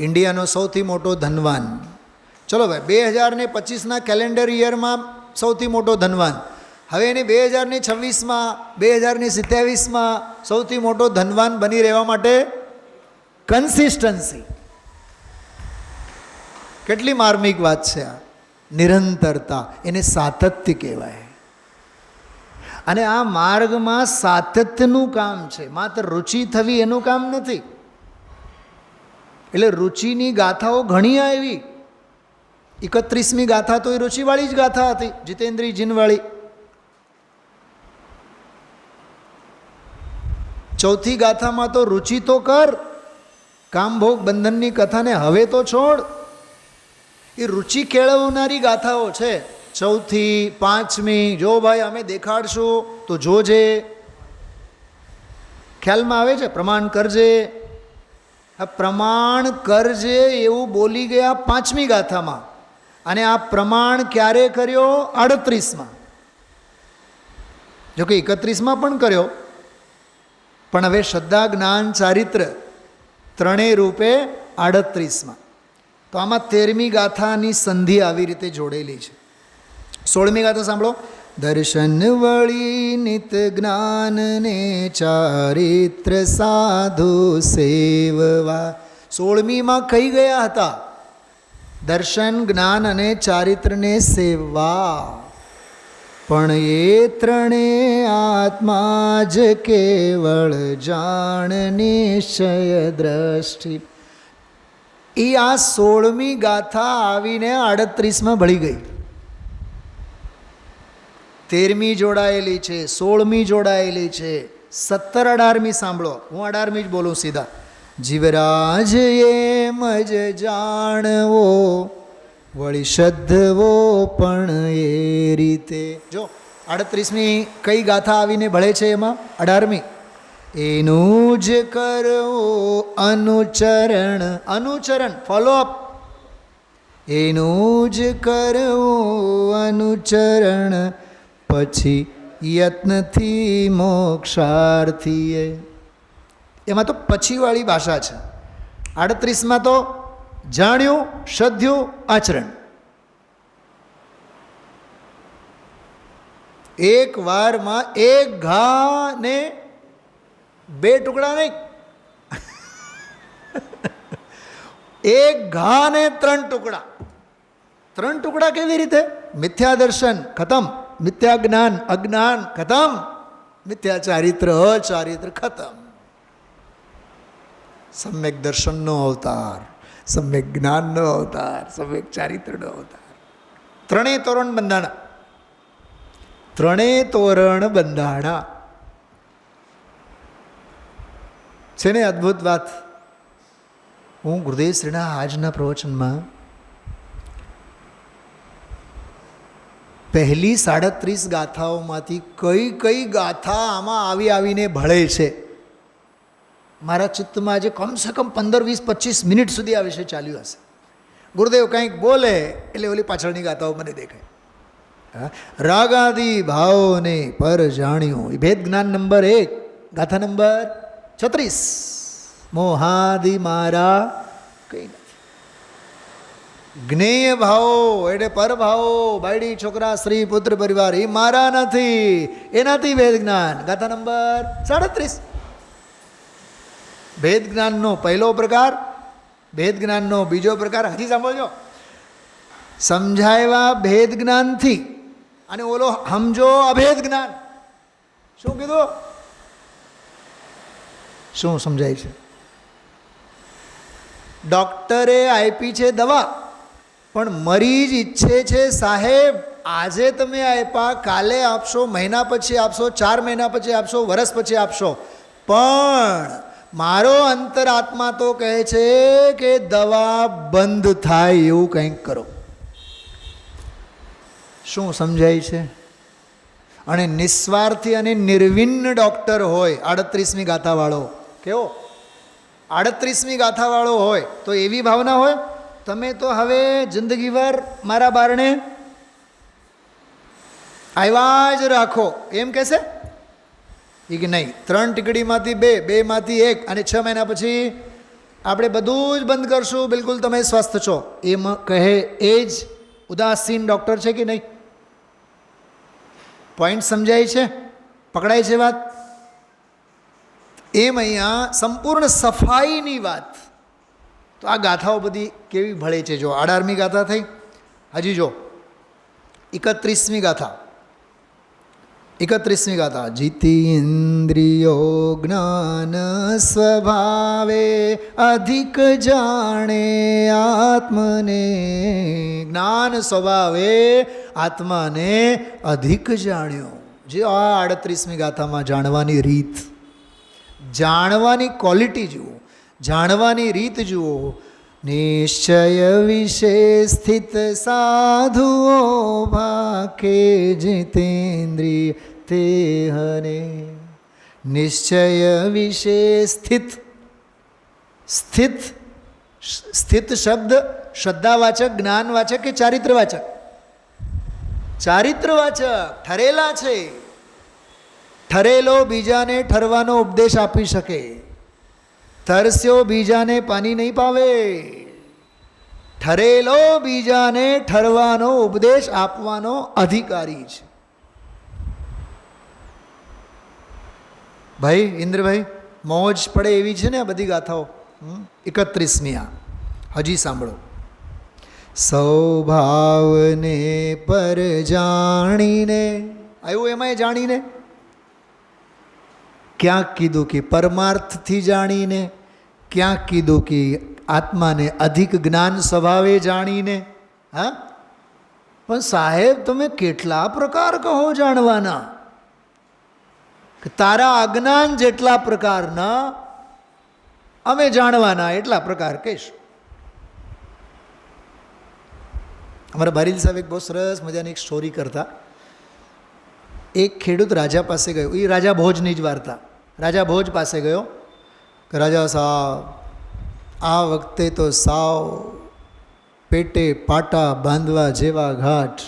ઇન્ડિયાનો સૌથી મોટો ધનવાન. ચલો ભાઈ 2025ના કેલેન્ડર યરમાં સૌથી મોટો ધનવાન. હવે એને 2026માં 2027માં સૌથી મોટો ધનવાન બની રહેવા માટે કન્સિસ્ટન્સી. કેટલી માર્મિક વાત છે આ! નિરંતરતા, એને સાતત્ય કહેવાય. અને આ માર્ગમાં સાતત્યનું કામ છે, માત્ર રુચિ થવી એનું કામ નથી. એટલે રુચિની ગાથાઓ ઘણી આવી. 31મી ગાથા તો એ રુચિવાળી જ ગાથા હતી, જીતેન્દ્રી જીનવાળી. 4થી ગાથામાં તો રુચિ તો કર, કામભોગ બંધનની કથાને હવે તો છોડ. એ રુચિ કેળવનારી ગાથાઓ છે. 4થી 5મી જો ભાઈ અમે દેખાડશું તો જોજે. ખ્યાલમાં આવે છે? પ્રમાણ કરજે. આ પ્રમાણ કરજે એવું બોલી ગયા 5મી ગાથામાં, અને આ પ્રમાણ ક્યારે કર્યો? 38માં. જોકે 31માં પણ કર્યો, પણ હવે શ્રદ્ધા જ્ઞાન ચારિત્ર ત્રણેય રૂપે 38માં. તો આમાં 13મી ગાથાની સંધિ આવી રીતે જોડેલી છે. 16મી ગાથા સાંભળો. દર્શન વળી નિત જ્ઞાન ને ચારિત્ર સાધુ સેવવા. 16મીમાં કઈ ગયા હતા? દર્શન, જ્ઞાન અને ચારિત્રને સેવવા. પણ એ ત્રણે આત્મા જ કેવળ જાણ નિશ્ચય દ્રષ્ટિ. એ આ 16મી ગાથા આવીને 38માં ભળી ગઈ. 13મી જોડાયેલી છે, 16મી જોડાયેલી છે, 17, 18મી સાંભળો. હું 18મી જ બોલું સીધા. જીવરાજ એમ જ જાણવો વળી શ્રદ્ધવો પણ એ રીતે. જો 38મી કઈ ગાથા આવીને ભળે છે? એમાં 18મી. એનું જ કરવું અનુચરણ. અનુચરણ, ફોલોઅપ. એનું જ કરવું અનુચરણ, પછી યત્નથી મોક્ષાર્થીએ. એમાં તો પછીવાળી ભાષા છે. 38માં તો જાણ્યું, શ્રદ્ધ્યું, આચરણ. એક વારમાં એક ઘા ને 2 ટુકડા નહીં, એક ઘા ને 3 ટુકડા. 3 ટુકડા કેવી રીતે? મિથ્યા દર્શન ખતમ, મિથ્યા જ્ઞાન, અજ્ઞાન ખતમ, મિથ્યા ચારિત્ર અચારિત્ર ખતમ. સમ્યક દર્શનનો અવતાર, સમ્યક જ્ઞાનનો અવતાર, સમ્યક ચારિત્રનો અવતાર. ત્રણેય તોરણ બંધાણા, ત્રણેય તોરણ બંધાણા છે ને. અદ્ભુત વાત. હું ગુરુદેવ શ્રીના આજના પ્રવચનમાં પહેલી 37 ગાથાઓમાંથી કઈ કઈ ગાથા આમાં આવીને ભળે છે, મારા ચિત્તમાં આજે કમસે કમ 15, 20, 25 મિનિટ સુધી આ વિષય ચાલ્યું હશે. ગુરુદેવ કંઈક બોલે એટલે ઓલી પાછળની ગાથાઓ મને દેખાય. રાગાદિ ભાવને પર જાણ્યું, એ ભેદ જ્ઞાન નંબર 1, ગાથા નંબર 36. મોહાદિ મારા કંઈ નથી. જ્ઞેય ભાવો એટલે પરભાવો, બાયડી છોકરા સ્ત્રી પુત્ર પરિવાર, એ મારા નથી, એનાથી ભેદ જ્ઞાન. ગાથા નંબર 37. ભેદ જ્ઞાનનો પહેલો પ્રકાર, ભેદ જ્ઞાનનો બીજો પ્રકાર. હજી સાંભળજો. સમજાવ્યા ભેદ જ્ઞાનથી અને ઓલો સમજો અભેદ જ્ઞાન. શું કીધું? શું સમજાય છે? ડૉક્ટરે આપી છે દવા, પણ મરીજ ઈચ્છે છે સાહેબ આજે તમે આપ્યા, કાલે આપશો, મહિના પછી આપશો, 4 મહિના પછી આપશો, વર્ષ પછી આપશો, પણ મારો અંતરાત્મા તો કહે છે કે દવા બંધ થાય એવું કંઈક કરો. શું સમજાય છે? અને નિસ્વાર્થી અને નિર્વિન્ન ડૉક્ટર હોય 38મી ગાથાવાળો, કેવો 38મી ગાથાવાળો હોય તો એવી ભાવના હોય, તમે તો હવે જિંદગીભર મારા બારણે આવ્યા જ રાખો, એમ કહેશે એ કે નહીં, 3 ટીકડીમાંથી 2, 2માંથી 1, અને 6 મહિના પછી આપણે બધું જ બંધ કરશું, બિલકુલ તમે સ્વસ્થ છો, એમ કહે એ જ ઉદાસીન ડૉક્ટર છે કે નહીં? પોઈન્ટ સમજાય છે? પકડાય છે વાત? એમ અહીંયા સંપૂર્ણ સફાઈની વાત. તો આ ગાથાઓ બધી કેવી ભળે છે. જો 18મી ગાથા થઈ, હજી જો 31મી ગાથા. 31મી ગાથા. જીતેન્દ્રિયો જ્ઞાન સ્વભાવે અધિક જાણે આત્મને. જ્ઞાન સ્વભાવે આત્માને અધિક જાણ્યો. જે આ 38મી ગાથામાં જાણવાની રીત, જાણવાની ક્વોલિટી જુઓ, જાણવાની રીત જુઓ. નિશ્ચય વિશે સ્થિત સાધુઓ ભાકે જીતેન્દ્રિય તે હને. નિશ્ચય વિશે સ્થિત. સ્થિત, સ્થિત શબ્દ શ્રદ્ધાવાચક, જ્ઞાનવાચક કે ચારિત્રવાચક? ચારિત્રવાચક. ઠરેલા છે. ઠરેલો બીજાને ઠરવાનો ઉપદેશ આપી શકે. તરસ્યો બીજાને પાણી નહીં પાવે. ઠરેલો બીજાને ઠરવાનો ઉપદેશ આપવાનો અધિકારી છે. ભાઈ ઇન્દ્રભાઈ, મોજ પડે એવી છે ને આ બધી ગાથાઓ. 31મી આ હજી સાંભળો. સ્વભાવને પર જાણીને, આવ્યું એમાંય જાણીને. ક્યાંક કીધું કે પરમાર્થથી જાણીને, ક્યાંક કીધું કે આત્માને અધિક જ્ઞાન સ્વભાવે જાણીને. હા, પણ સાહેબ તમે કેટલા પ્રકાર કહો જાણવાના? કે તારા અજ્ઞાન જેટલા પ્રકારના અમે જાણવાના એટલા પ્રકાર કહીશું. અમારા બારીલ સાહેબ એક બહુ સરસ મજાની એક સ્ટોરી કરતા. એક ખેડૂત રાજા પાસે ગયો. એ રાજા ભોજની જ વાર્તા. રાજા ભોજ પાસે ગયો કે રાજા સાહેબ, આ વખતે તો સાવ પેટે પાટા બાંધવા જેવા ઘાટ,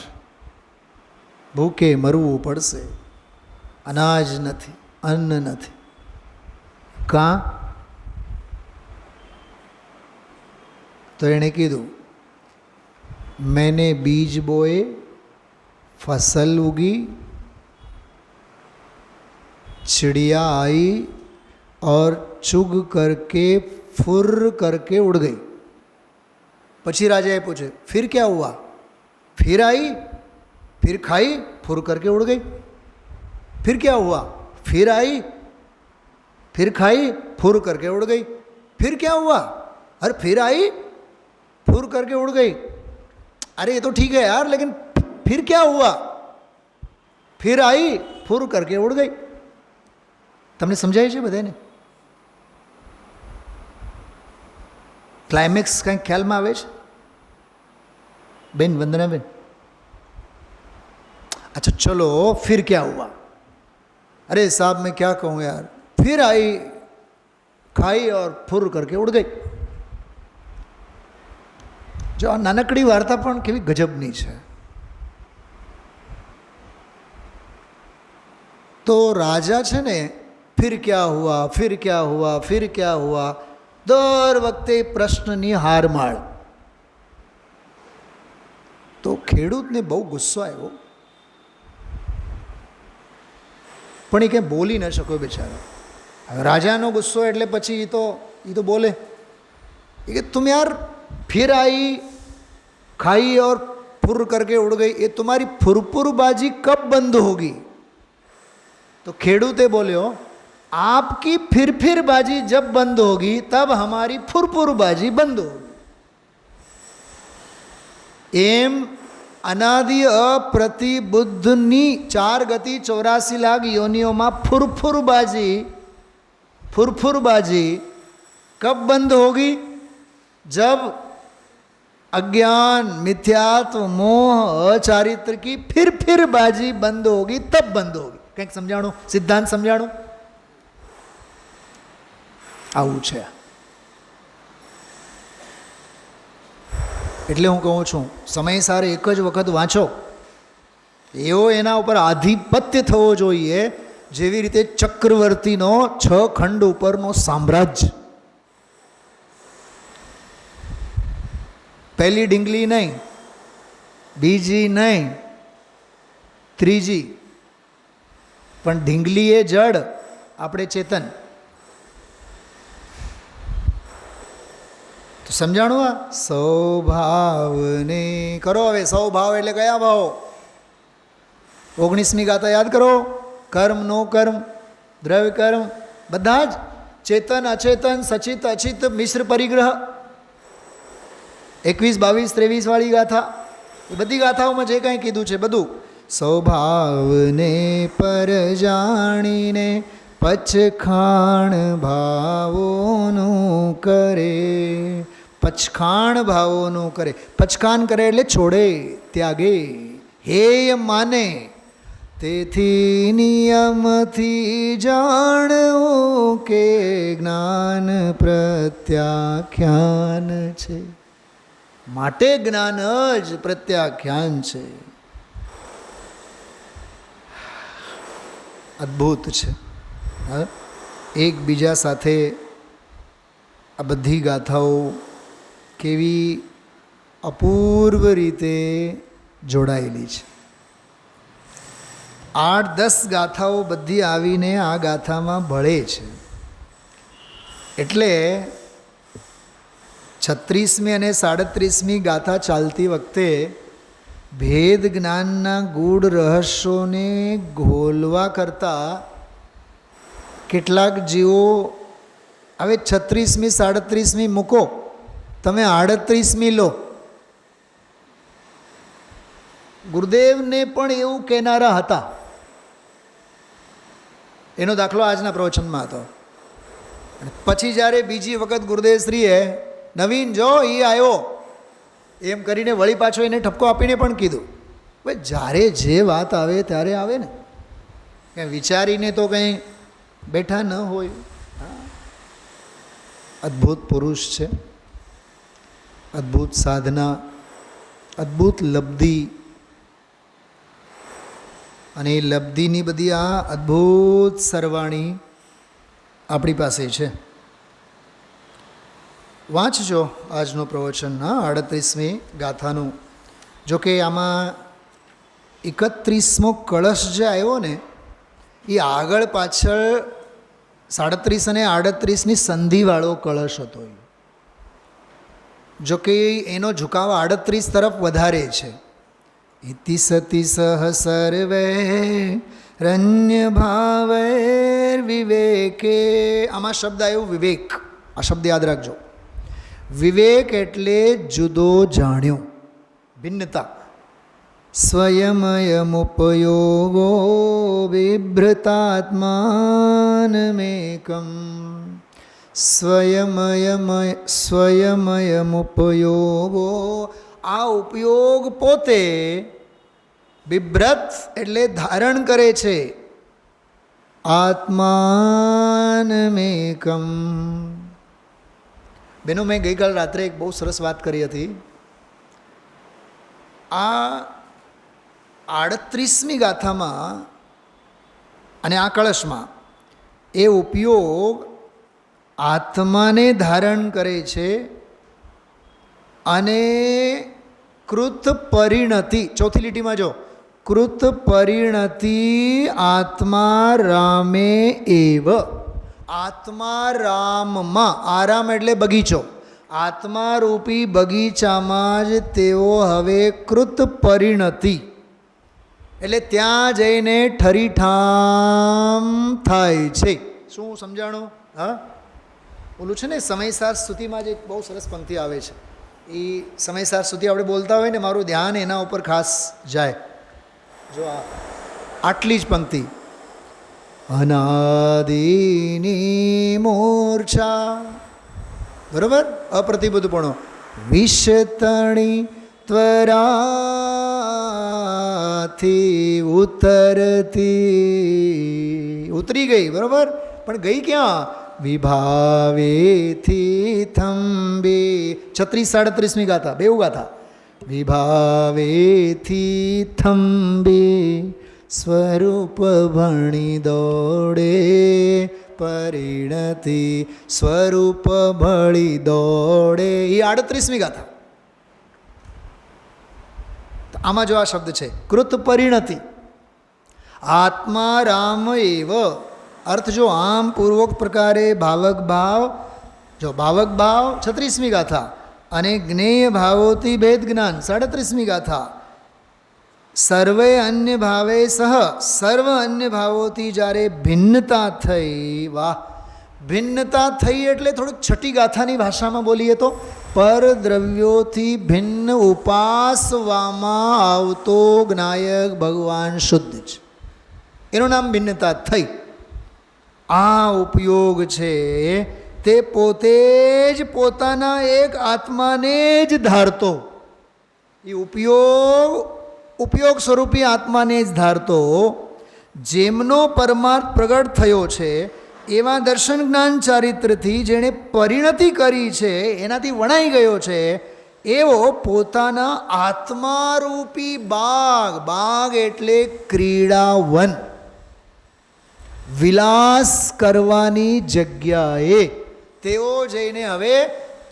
ભૂખે મરવું પડશે, અનાજ નથી, અન્ન નથી. કાં? તો એણે કીધું, मैंने बीज बोए, फसल उगी, चिड़िया आई और चुग करके फुर करके उड़ गई. પછી રાજાએ પૂછે, फिर क्या हुआ? फिर आई, फिर खाई, फुर करके उड़ गई. फिर क्या हुआ? फिर आई, फिर खाई, फुर करके उड़ गई। फिर क्या हुआ? अरे फिर आई, फुर करके उड़ गई। अरे ये तो ठीक है यार, लेकिन फिर क्या हुआ? फिर आई, फुर करके उड़ गई। તમને સમજાય છે બધાને? ક્લાઇમેક્સ કંઈક ખ્યાલમાં આવે છે? બેન વંદનાબેન, अच्छा चलो फिर क्या हुआ? अरे साहब मैं क्या कहूँ यार, फिर आई, खाई और फुर करके उड़ गई। जो આ નાનકડી વાર્તા પણ કેવી ગજબની છે। તો રાજા છે ને, फिर क्या हुआ, फिर क्या हुआ, फिर क्या हुआ, દર વખતે પ્રશ્નની હારમાળ। તો ખેડૂતને બહુ ગુસ્સો આવ્યો, પણ એ કંઈ બોલી ન શક્યો બિચારો। રાજાનો ગુસ્સો એટલે પછી એ તો બોલે कि तुम यार फिर आई, खाई और फुर करके उड़ गई, ये तुम्हारी फुरफुरबाजी कब बंद होगी? तो खेडूते बोले, आपकी फिर बाजी जब बंद होगी तब हमारी फुरफुरबाजी बंद होगी। एम अनादि अप्रतिबुद्धनी 4 गति 84 लाख योनियों में फुरफुरबाजी कब बंद होगी? जब अज्ञान, मिथ्यात्व, मोह, अचारित्र की फिर बाजी बंद होगी, तब बंद होगी। કંઈક સમજાણું, સિદ્ધાંત સમજાણું? આવું છે। એટલે હું કહું છું, સમયસાર એક જ વખત વાંચો, એવો એના ઉપર આધિપત્ય થવો જોઈએ જેવી રીતે ચક્રવર્તીનો 6 ખંડ ઉપરનો સામ્રાજ્ય। પહેલી ડીંગલી નહીં, બીજી નહીં, ત્રીજી, પણ ઢીંગલી એ જડ, આપણે ચેતન। તો સમજાણું? આ સૌભાવને કરો। હવે સૌભાવ એટલે કયા ભાવ? 19મી ગાથા યાદ કરો। કર્મ, નો કર્મ, દ્રવ્ય કર્મ, બધા જ ચેતન, અચેતન, સચિત, અચિત, મિશ્ર પરિગ્રહ, 21, 22, 23 વાળી ગાથા, એ બધી ગાથાઓમાં જે કાંઈ કીધું છે બધું સ્વભાવને પર જાણીને પચખાણ ભાવોનું કરે, પચખાણ ભાવોનું કરે। પચખાન કરે એટલે છોડે, ત્યાગે, હેય માને। તેથી નિયમથી જાણવું કે જ્ઞાન પ્રત્યાખ્યાન છે, માટે જ્ઞાન જ પ્રત્યાખ્યાન છે। અદ્ભુત છે। એકબીજા સાથે આ બધી ગાથાઓ કેવી અપૂર્વ રીતે જોડાયેલી છે। 8-10 ગાથાઓ બધી આવીને આ ગાથામાં ભળે છે। એટલે 36મી અને 37મી ગાથા ચાલતી વખતે ભેદ જ્ઞાનના ગૂઢ રહસ્યોને ઘોલવા કરતાં કેટલાક જીવો, હવે 36મી 37મી મૂકો, તમે 38મી લો। ગુરુદેવને પણ એવું કહેનારા હતા, એનો દાખલો આજના પ્રવચનમાં હતો। પછી જ્યારે બીજી વખત ગુરુદેવશ્રીએ નવીન જો એ આવ્યો એમ કરીને વળી પાછો એને ઠપકો આપીને પણ કીધું, ભાઈ જ્યારે જે વાત આવે ત્યારે આવે ને, કંઈ વિચારીને તો કંઈ બેઠા ન હોય। અદ્ભુત પુરુષ છે, અદ્ભુત સાધના, અદ્ભુત લબ્ધિ, અને એ લબ્ધિની બધી આ અદ્ભુત સરવાણી આપણી પાસે છે। વાંચજો આજનું પ્રવચન, 38મી ગાથાનું। જોકે આમાં 31મો કળશ જે આવ્યો ને, એ આગળ પાછળ 37 અને 38ની સંધિવાળો કળશ હતો। જોકે એનો ઝુકાવ 38 તરફ વધારે છે। ઇતિ સતી સહ સર્વે રન્ય ભાવૈર વિવેકે. આમાં શબ્દ આવ્યો વિવેક. આ શબ્દ યાદ રાખજો. વિવેક એટલે જુદો જાણ્યો, ભિન્નતા. સ્વયમયમુપયોગો બિભ્રતાત્માનમેકમ. સ્વયમયમુપયોગો. આ ઉપયોગ પોતે, બિભ્રત એટલે ધારણ કરે છે, આત્માનમેકમ. બેનો, મેં ગઈકાલ રાત્રે એક બહુ સરસ વાત કરી હતી. આ 38મી ગાથામાં અને આ કળશમાં એ ઉપયોગ આત્માને ધારણ કરે છે અને કૃત પરિણતિ. ચોથી લીટીમાં જો, કૃત પરિણતિ આત્મા રામે એવ. આત્મા રામમાં, આરામ એટલે બગીચો, આત્મારૂપી બગીચામાં જ તેઓ હવે કૃત પરિણતિ એટલે ત્યાં જઈને ઠરીઠામ થાય છે. શું સમજાણું? હા, ઓલું છે ને સમયસાર સ્તુતિમાં જ એક બહુ સરસ પંક્તિ આવે છે. એ સમયસાર સ્તુતિ આપણે બોલતા હોય ને, મારું ધ્યાન એના ઉપર ખાસ જાય. જો આટલી જ પંક્તિ. અનાદિની મૂર્છા, બરોબર, અપ્રતિબુદ્ધપણો, વિષતણી ત્વરાથી ઉતરતી, ઉતરી ગઈ, બરોબર, પણ ગઈ ક્યાં? વિભાવેથી થંબે. 36-37મી ગાથા, બેઉ ગાથા. વિભાવેથી થંબે સ્વરૂપ ભણી દોડે પરિણતિ, સ્વરૂપ ભળી દોડે. એ 38મી ગાથા. આમાં જો આ શબ્દ છે કૃત પરિણતિ, આત્મા રામ એવ. અર્થ જો આમ પૂર્વક પ્રકારે ભાવક ભાવ, જો ભાવક ભાવ 36મી ગાથા અને જ્ઞેય ભાવોથી ભેદ જ્ઞાન 37મી ગાથા. સર્વે અન્ય ભાવે સહ, સર્વ અન્ય ભાવોથી જ્યારે ભિન્નતા થઈ. વાહ, ભિન્નતા થઈ એટલે થોડીક છઠ્ઠી ગાથાની ભાષામાં બોલીએ તો પરદ્રવ્યોથી ભિન્ન ઉપાસવામાં આવતો જ્ઞાયક ભગવાન શુદ્ધ છે, એનું નામ ભિન્નતા થઈ. આ ઉપયોગ છે તે પોતે જ પોતાના એક આત્માને જ ધારતો, એ ઉપયોગ સ્વરૂપી આત્માને જ ધારતો, જેમનો પરમાર્થ પ્રગટ થયો છે એવા દર્શન જ્ઞાન ચારિત્રથી જેણે પરિણતિ કરી છે, એનાથી વણાઈ ગયો છે, એવો પોતાના આત્મારૂપી બાગ, બાગ એટલે ક્રીડાવન, વિલાસ કરવાની જગ્યાએ તેઓ જઈને હવે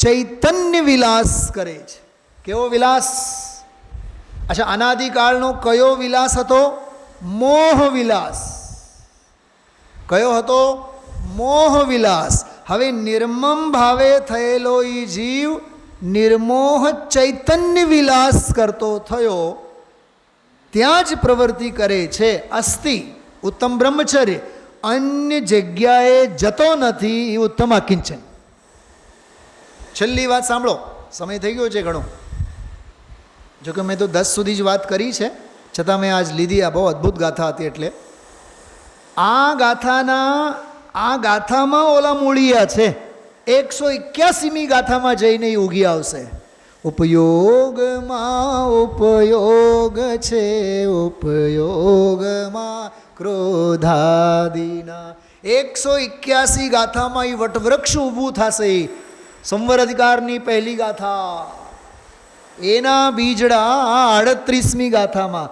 ચૈતન્ય વિલાસ કરે છે. કેવો વિલાસ? અચ્છા, અનાદિકાળનો કયો વિલાસ હતો? મોહ વિલાસ. કયો હતો? મોહ વિલાસ. હવે નિર્મમ ભાવે થયેલો એ જીવ નિર્મોહ ચૈતન્ય વિલાસ કરતો થયો, ત્યાં જ પ્રવૃત્તિ કરે છે. અસ્તિ ઉત્તમ બ્રહ્મચર્ય, અન્ય જગ્યાએ જતો નથી, એ ઉત્તમ અકિંચન. છેલ્લી વાત સાંભળો, સમય થઈ ગયો છે ઘણો. જોકે મેં તો 10 સુધી જ વાત કરી છે, છતાં મેં આજ લીધી. આ બહુ અદ્ભુત ગાથા હતી. એટલે આ ગાથામાં ઓલા મૂળિયા છે. 181મી ગાથામાં જઈને એ ઉગી આવશે. ઉપયોગમાં ઉપયોગ છે, ઉપયોગમાં ક્રોધાદિના. 181 ગાથામાં એ વટવૃક્ષ ઊભું થશે. સંવર અધિકારની પહેલી ગાથા, એના બીજડા 38મી ગાથામાં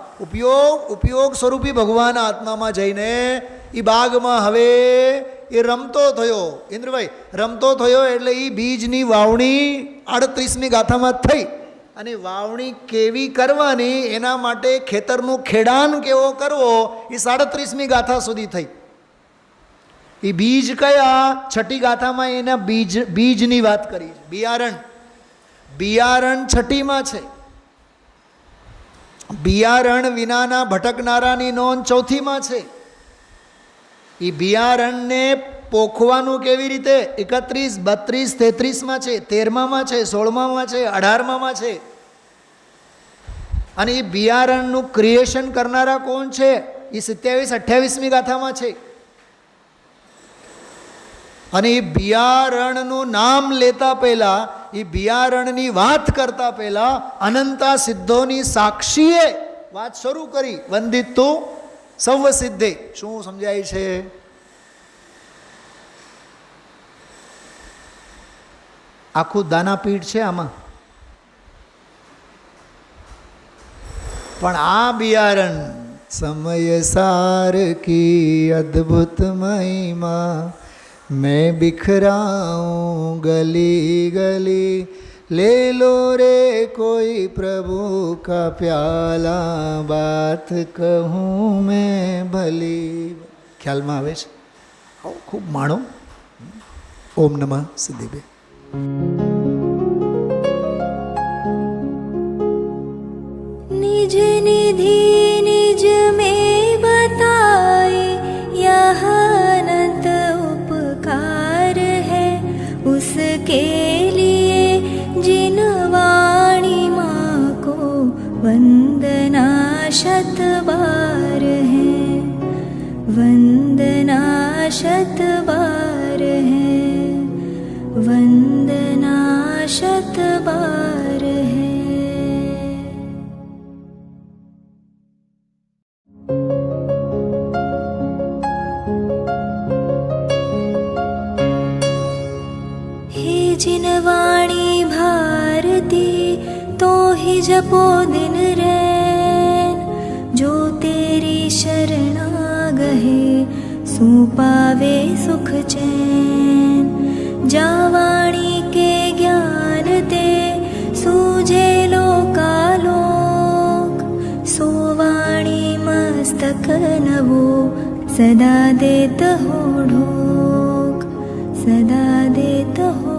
ઉપયોગ સ્વરૂપી ભગવાન આત્મામાં જઈને એ બાગમાં હવે એ રમતો થયો. ઇન્દ્રભાઈ, રમતો થયો એટલે એ બીજની વાવણી 38મી ગાથામાં થઈ. અને વાવણી કેવી કરવાની, એના માટે ખેતરનું ખેડાણ કેવો કરવો, એ 37મી ગાથા સુધી થઈ. એ બીજ કયા? છઠ્ઠી ગાથામાં એના બીજની વાત કરી છે. બિયારણ છઠ્ઠીમાં છે. બિયારણ વિનાના ભટકનારાની નોંધ ચોથીમાં છે. એ બિયારણને પોખવાનું કેવી રીતે? 31, 32, 33માં છે, 13માં છે, 16માં છે, 18માં છે. અને એ બિયારણનું ક્રિએશન કરનારા કોણ છે? એ 27, 28મી ગાથામાં છે. અને એ બિયારણનું નામ લેતા પહેલા, એ બિયારણની વાત કરતા પહેલા અનંતા સિદ્ધોની સાક્ષીએ વાત શરૂ કરી. વંદિતુ સર્વ સિદ્ધે. શું સમજાય છે? આખું દાનાપીઠ છે આમાં. પણ આ બિયારણ સમય સાર કી અદ્ભુત મહિમા मैं बिखराऊं गली गली ले लो रे कोई प्रभु का प्याला बात कहूँ मैं भली. ખ્યાલમાં આવે છે? ખૂબ માણો. ઓમ નમઃ સિદ્ધિબે. निज निधि निज में बताए यह अनंत उपकार है उसके लिए जिन वाणी माँ को वंदना शत बार है वंदना शत बार है वंदना शत बार है. जिन वाणी भारती तो ही जपो दिन रैन जो तेरी शरणा गहे सो पावे सुख चैन. जा वाणी के ज्ञान ते सूझे लोकालोक सो वाणी मस्तक नवो सदा देत हो ढोक सदा देत हो